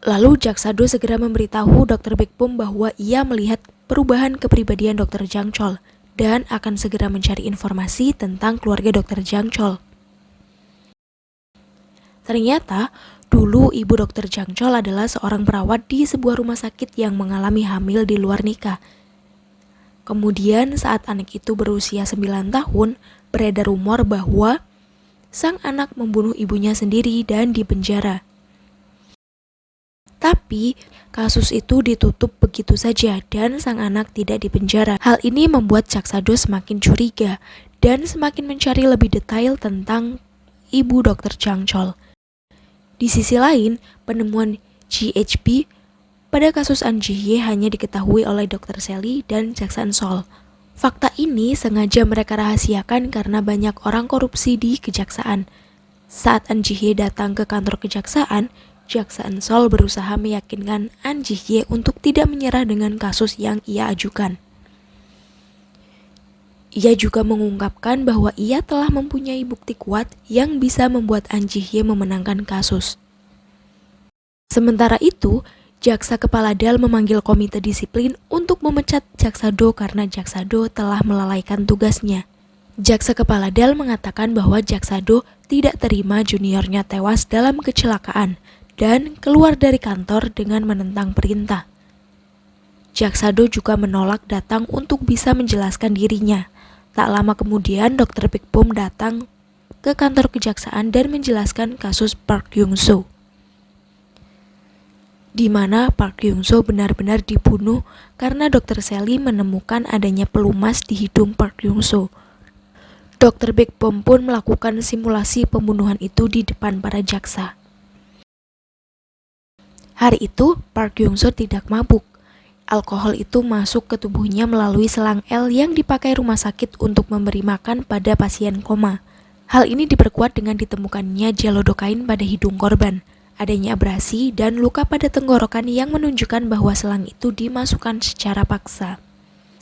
Lalu Jaksa Do segera memberitahu Dr. Big Boom bahwa ia melihat perubahan kepribadian Dr. Jang Chol dan akan segera mencari informasi tentang keluarga Dr. Jang Chol. Ternyata, dulu ibu Dr. Jang Chol adalah seorang perawat di sebuah rumah sakit yang mengalami hamil di luar nikah. Kemudian saat anak itu berusia 9 tahun, beredar rumor bahwa sang anak membunuh ibunya sendiri dan dipenjara. Tapi, kasus itu ditutup begitu saja dan sang anak tidak dipenjara. Hal ini membuat Jaksa Do semakin curiga dan semakin mencari lebih detail tentang ibu Dr. Jang Chol. Di sisi lain, penemuan GHB pada kasus An Ji-hye hanya diketahui oleh Dr. Sally dan Jaksa Sol. Fakta ini sengaja mereka rahasiakan karena banyak orang korupsi di kejaksaan. Saat An Ji-hye datang ke kantor kejaksaan, Jaksa Sol berusaha meyakinkan An Ji-hye untuk tidak menyerah dengan kasus yang ia ajukan. Ia juga mengungkapkan bahwa ia telah mempunyai bukti kuat yang bisa membuat An Ji-hye memenangkan kasus. Sementara itu, Jaksa Kepala Dal memanggil komite disiplin untuk memecat Jaksa Do karena Jaksa Do telah melalaikan tugasnya. Jaksa Kepala Dal mengatakan bahwa Jaksa Do tidak terima juniornya tewas dalam kecelakaan dan keluar dari kantor dengan menentang perintah. Jaksa Do juga menolak datang untuk bisa menjelaskan dirinya. Tak lama kemudian, Dr. Big Boom datang ke kantor kejaksaan dan menjelaskan kasus Park Hyung-soo, di mana Park Hyung-soo benar-benar dibunuh karena Dr. Sally menemukan adanya pelumas di hidung Park Hyung-soo. Dr. Big Boom pun melakukan simulasi pembunuhan itu di depan para jaksa. Hari itu, Park Hyung-soo tidak mabuk. Alkohol itu masuk ke tubuhnya melalui selang L yang dipakai rumah sakit untuk memberi makan pada pasien koma. Hal ini diperkuat dengan ditemukannya gelodokain pada hidung korban, adanya abrasi dan luka pada tenggorokan yang menunjukkan bahwa selang itu dimasukkan secara paksa.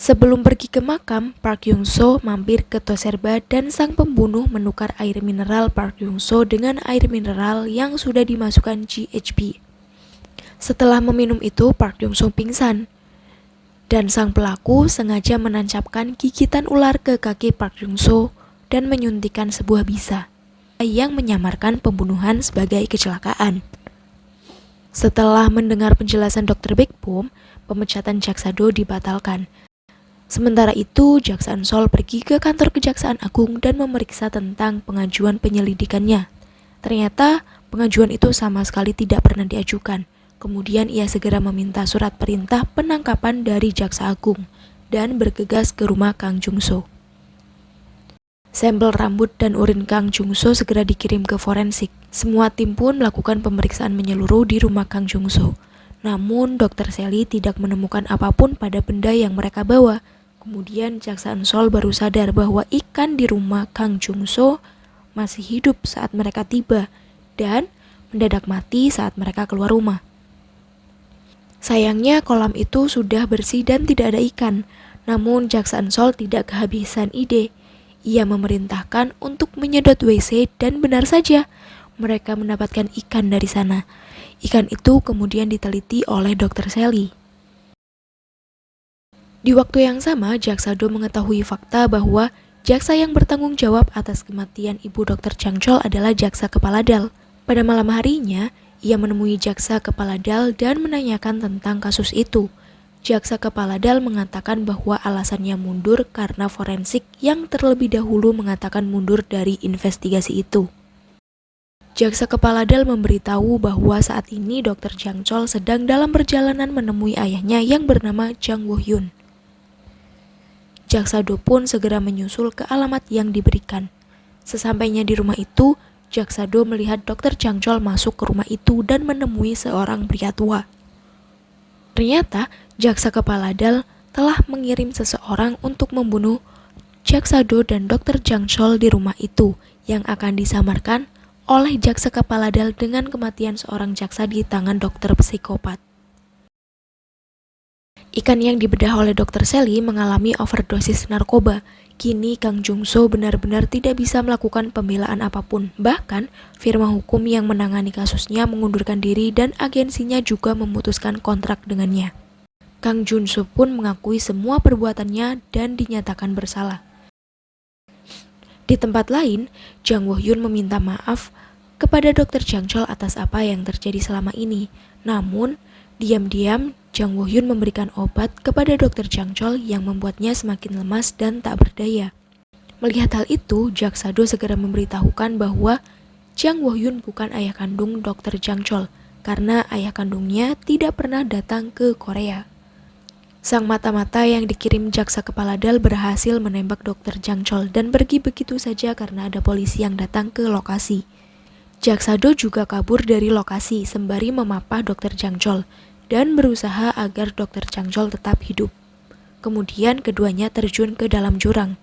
Sebelum pergi ke makam, Park Yung-soo mampir ke Toserba dan sang pembunuh menukar air mineral Park Yung-soo dengan air mineral yang sudah dimasukkan GHB. Setelah meminum itu, Park Yung-soo pingsan. Dan sang pelaku sengaja menancapkan gigitan ular ke kaki Park Yung-soo dan menyuntikkan sebuah bisa yang menyamarkan pembunuhan sebagai kecelakaan. Setelah mendengar penjelasan Dr. Baekbom, pemecatan Jaksa Do dibatalkan. Sementara itu, Jaksa Eun-seol pergi ke kantor Kejaksaan Agung dan memeriksa tentang pengajuan penyelidikannya. Ternyata, pengajuan itu sama sekali tidak pernah diajukan. Kemudian ia segera meminta surat perintah penangkapan dari Jaksa Agung dan bergegas ke rumah Kang Jung-soo. Sampel rambut dan urin Kang Jung-soo segera dikirim ke forensik. Semua tim pun melakukan pemeriksaan menyeluruh di rumah Kang Jung-soo. Namun, Dr. Sally tidak menemukan apapun pada benda yang mereka bawa. Kemudian Jaksa Eun-seol baru sadar bahwa ikan di rumah Kang Jung-soo masih hidup saat mereka tiba dan mendadak mati saat mereka keluar rumah. Sayangnya kolam itu sudah bersih dan tidak ada ikan. Namun Jaksa Eun-seol tidak kehabisan ide. Ia memerintahkan untuk menyedot WC dan benar saja mereka mendapatkan ikan dari sana. Ikan itu kemudian diteliti oleh Dr. Sally. Di waktu yang sama, Jaksa Do mengetahui fakta bahwa jaksa yang bertanggung jawab atas kematian Ibu Dr. Chang Chol adalah jaksa kepala DAL. Pada malam harinya, ia menemui jaksa kepala DAL dan menanyakan tentang kasus itu. Jaksa kepala DAL mengatakan bahwa alasannya mundur karena forensik yang terlebih dahulu mengatakan mundur dari investigasi itu. Jaksa kepala DAL memberitahu bahwa saat ini Dr. Chang Chol sedang dalam perjalanan menemui ayahnya yang bernama Jang Woo-hyun. Jaksa Do pun segera menyusul ke alamat yang diberikan. Sesampainya di rumah itu, Jaksa Do melihat Dr. Chang Chol masuk ke rumah itu dan menemui seorang pria tua. Ternyata, jaksa kepala DAL telah mengirim seseorang untuk membunuh Jaksa Do dan Dr. Chang Chol di rumah itu yang akan disamarkan oleh jaksa kepala DAL dengan kematian seorang jaksa di tangan dokter psikopat. Ikan yang dibedah oleh Dr. Sally mengalami overdosis narkoba. Kini Kang Jung-soo benar-benar tidak bisa melakukan pembelaan apapun. Bahkan, firma hukum yang menangani kasusnya mengundurkan diri dan agensinya juga memutuskan kontrak dengannya. Kang Jung-soo pun mengakui semua perbuatannya dan dinyatakan bersalah. Di tempat lain, Jang Woo-hyun meminta maaf kepada Dr. Chang Chol atas apa yang terjadi selama ini. Namun, diam-diam Jang Woo-hyun memberikan obat kepada Dr. Chang Chol yang membuatnya semakin lemas dan tak berdaya. Melihat hal itu, Jaksa Do segera memberitahukan bahwa Jang Woo-hyun bukan ayah kandung Dr. Chang Chol karena ayah kandungnya tidak pernah datang ke Korea. Sang mata-mata yang dikirim jaksa kepala DAL berhasil menembak Dr. Chang Chol dan pergi begitu saja karena ada polisi yang datang ke lokasi. Jaksa Do juga kabur dari lokasi sembari memapah Dr. Chang Chol dan berusaha agar Dr. Chang Chol tetap hidup. Kemudian keduanya terjun ke dalam jurang.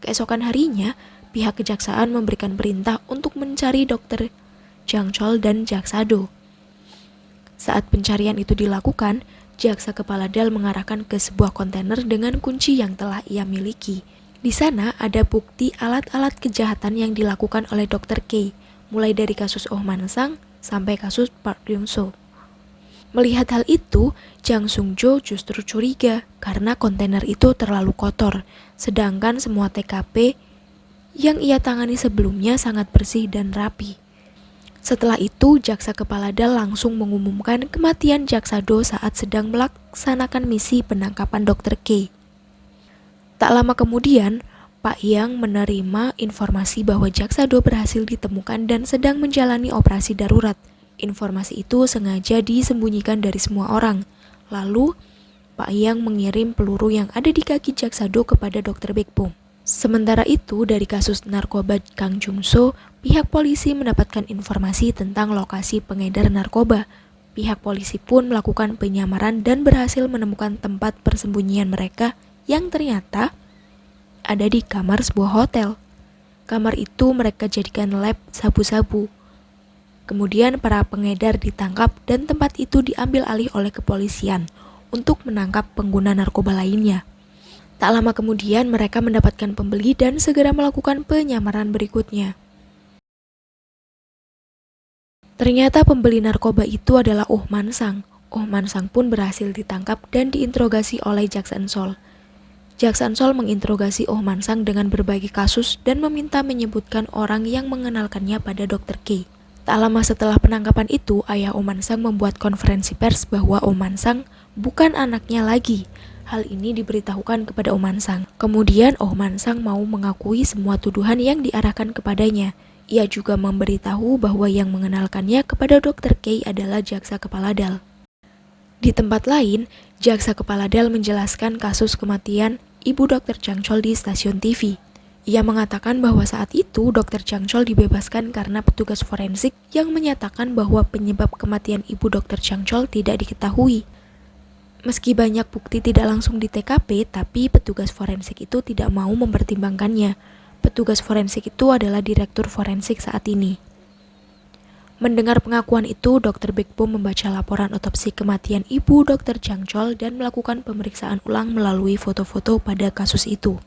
Keesokan harinya, pihak kejaksaan memberikan perintah untuk mencari Dr. Chang Chol dan Jaksa Do. Saat pencarian itu dilakukan, jaksa kepala DAL mengarahkan ke sebuah kontainer dengan kunci yang telah ia miliki. Di sana ada bukti alat-alat kejahatan yang dilakukan oleh Dr. K, mulai dari kasus Oh Man-sang sampai kasus Park Yung-soo. Melihat hal itu, Jang Sung-jo justru curiga karena kontainer itu terlalu kotor, sedangkan semua TKP yang ia tangani sebelumnya sangat bersih dan rapi. Setelah itu, jaksa kepala DAL langsung mengumumkan kematian Jaksa Do saat sedang melaksanakan misi penangkapan Dr. K. Tak lama kemudian, Pak Yang menerima informasi bahwa Jaksa Do berhasil ditemukan dan sedang menjalani operasi darurat. Informasi itu sengaja disembunyikan dari semua orang. Lalu, Pak Yang mengirim peluru yang ada di kaki Jaksa Do kepada Dr. Baekbom. Sementara itu, dari kasus narkoba Kang Jung-soo, pihak polisi mendapatkan informasi tentang lokasi pengedar narkoba. Pihak polisi pun melakukan penyamaran dan berhasil menemukan tempat persembunyian mereka yang ternyata ada di kamar sebuah hotel. Kamar itu mereka jadikan lab sabu-sabu. Kemudian para pengedar ditangkap dan tempat itu diambil alih oleh kepolisian. untuk menangkap pengguna narkoba lainnya. Tak lama kemudian mereka mendapatkan pembeli dan segera melakukan penyamaran berikutnya. Ternyata pembeli narkoba itu adalah Oh Man Sang. Oh Man Sang pun berhasil ditangkap dan diinterogasi oleh Jaksan Sol. Jaksan Sol menginterogasi Oh Man Sang dengan berbagai kasus dan meminta menyebutkan orang yang mengenalkannya pada Dr. K. Tak lama setelah penangkapan itu, ayah Oh Man Sang membuat konferensi pers bahwa Oh Man Sang bukan anaknya lagi. Hal ini diberitahukan kepada Oh Man Sang. Kemudian Oh Man Sang mau mengakui semua tuduhan yang diarahkan kepadanya. Ia juga memberitahu bahwa yang mengenalkannya kepada Dr. K adalah jaksa kepala Dal. Di tempat lain, jaksa kepala Dal menjelaskan kasus kematian Ibu Dr. Chang Chol di stasiun TV. Ia mengatakan bahwa saat itu Dr. Chang Chol dibebaskan karena petugas forensik yang menyatakan bahwa penyebab kematian Ibu Dr. Chang Chol tidak diketahui. Meski banyak bukti tidak langsung di TKP, tapi petugas forensik itu tidak mau mempertimbangkannya. Petugas forensik itu adalah direktur forensik saat ini. Mendengar pengakuan itu, Dr. Bekbom membaca laporan otopsi kematian Ibu Dr. Chang Chol dan melakukan pemeriksaan ulang melalui foto-foto pada kasus itu.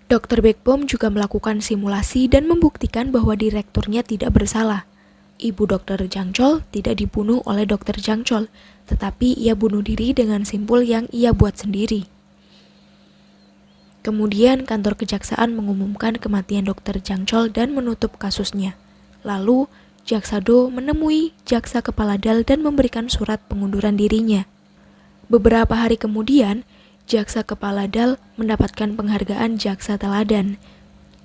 Dr. Bekbom juga melakukan simulasi dan membuktikan bahwa direkturnya tidak bersalah. Ibu Dr. Chang Chol tidak dibunuh oleh Dr. Chang Chol, tetapi ia bunuh diri dengan simpul yang ia buat sendiri. Kemudian kantor kejaksaan mengumumkan kematian Dr. Chang Chol dan menutup kasusnya. Lalu, Jaksa Do menemui jaksa kepala Dal dan memberikan surat pengunduran dirinya. Beberapa hari kemudian, jaksa kepala Dal mendapatkan penghargaan jaksa teladan.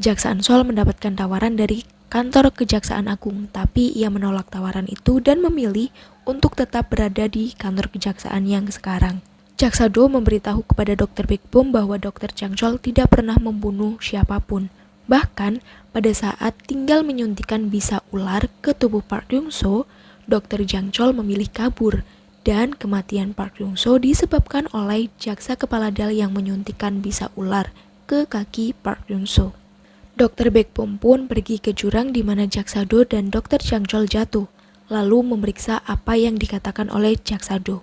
Jaksaan Sol mendapatkan tawaran dari kantor Kejaksaan Agung, tapi ia menolak tawaran itu dan memilih untuk tetap berada di kantor kejaksaan yang sekarang. Jaksa Do memberitahu kepada Dr. Bekbom bahwa Dr. Chang Chol tidak pernah membunuh siapapun. Bahkan, pada saat tinggal menyuntikkan bisa ular ke tubuh Park Yung-soo, Dr. Chang Chol memilih kabur, dan kematian Park Yung-soo disebabkan oleh jaksa kepala Dal yang menyuntikkan bisa ular ke kaki Park Yung-soo. Dr. Bekbom pun pergi ke jurang di mana Jaksa Do dan Dr. Chang Chol jatuh, lalu memeriksa apa yang dikatakan oleh Jaksa Do.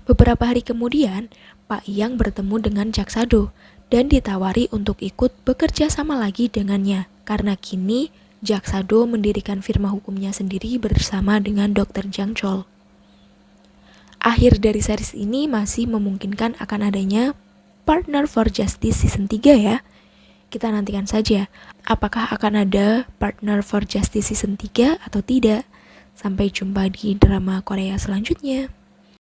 Beberapa hari kemudian, Pak Yang bertemu dengan Jaksa Do dan ditawari untuk ikut bekerja sama lagi dengannya, karena kini Jaksa Do mendirikan firma hukumnya sendiri bersama dengan Dr. Chang Chol. Akhir dari series ini masih memungkinkan akan adanya Partner for Justice Season 3 ya. Kita nantikan saja, apakah akan ada Partner for Justice Season 3 atau tidak. Sampai jumpa di drama Korea selanjutnya.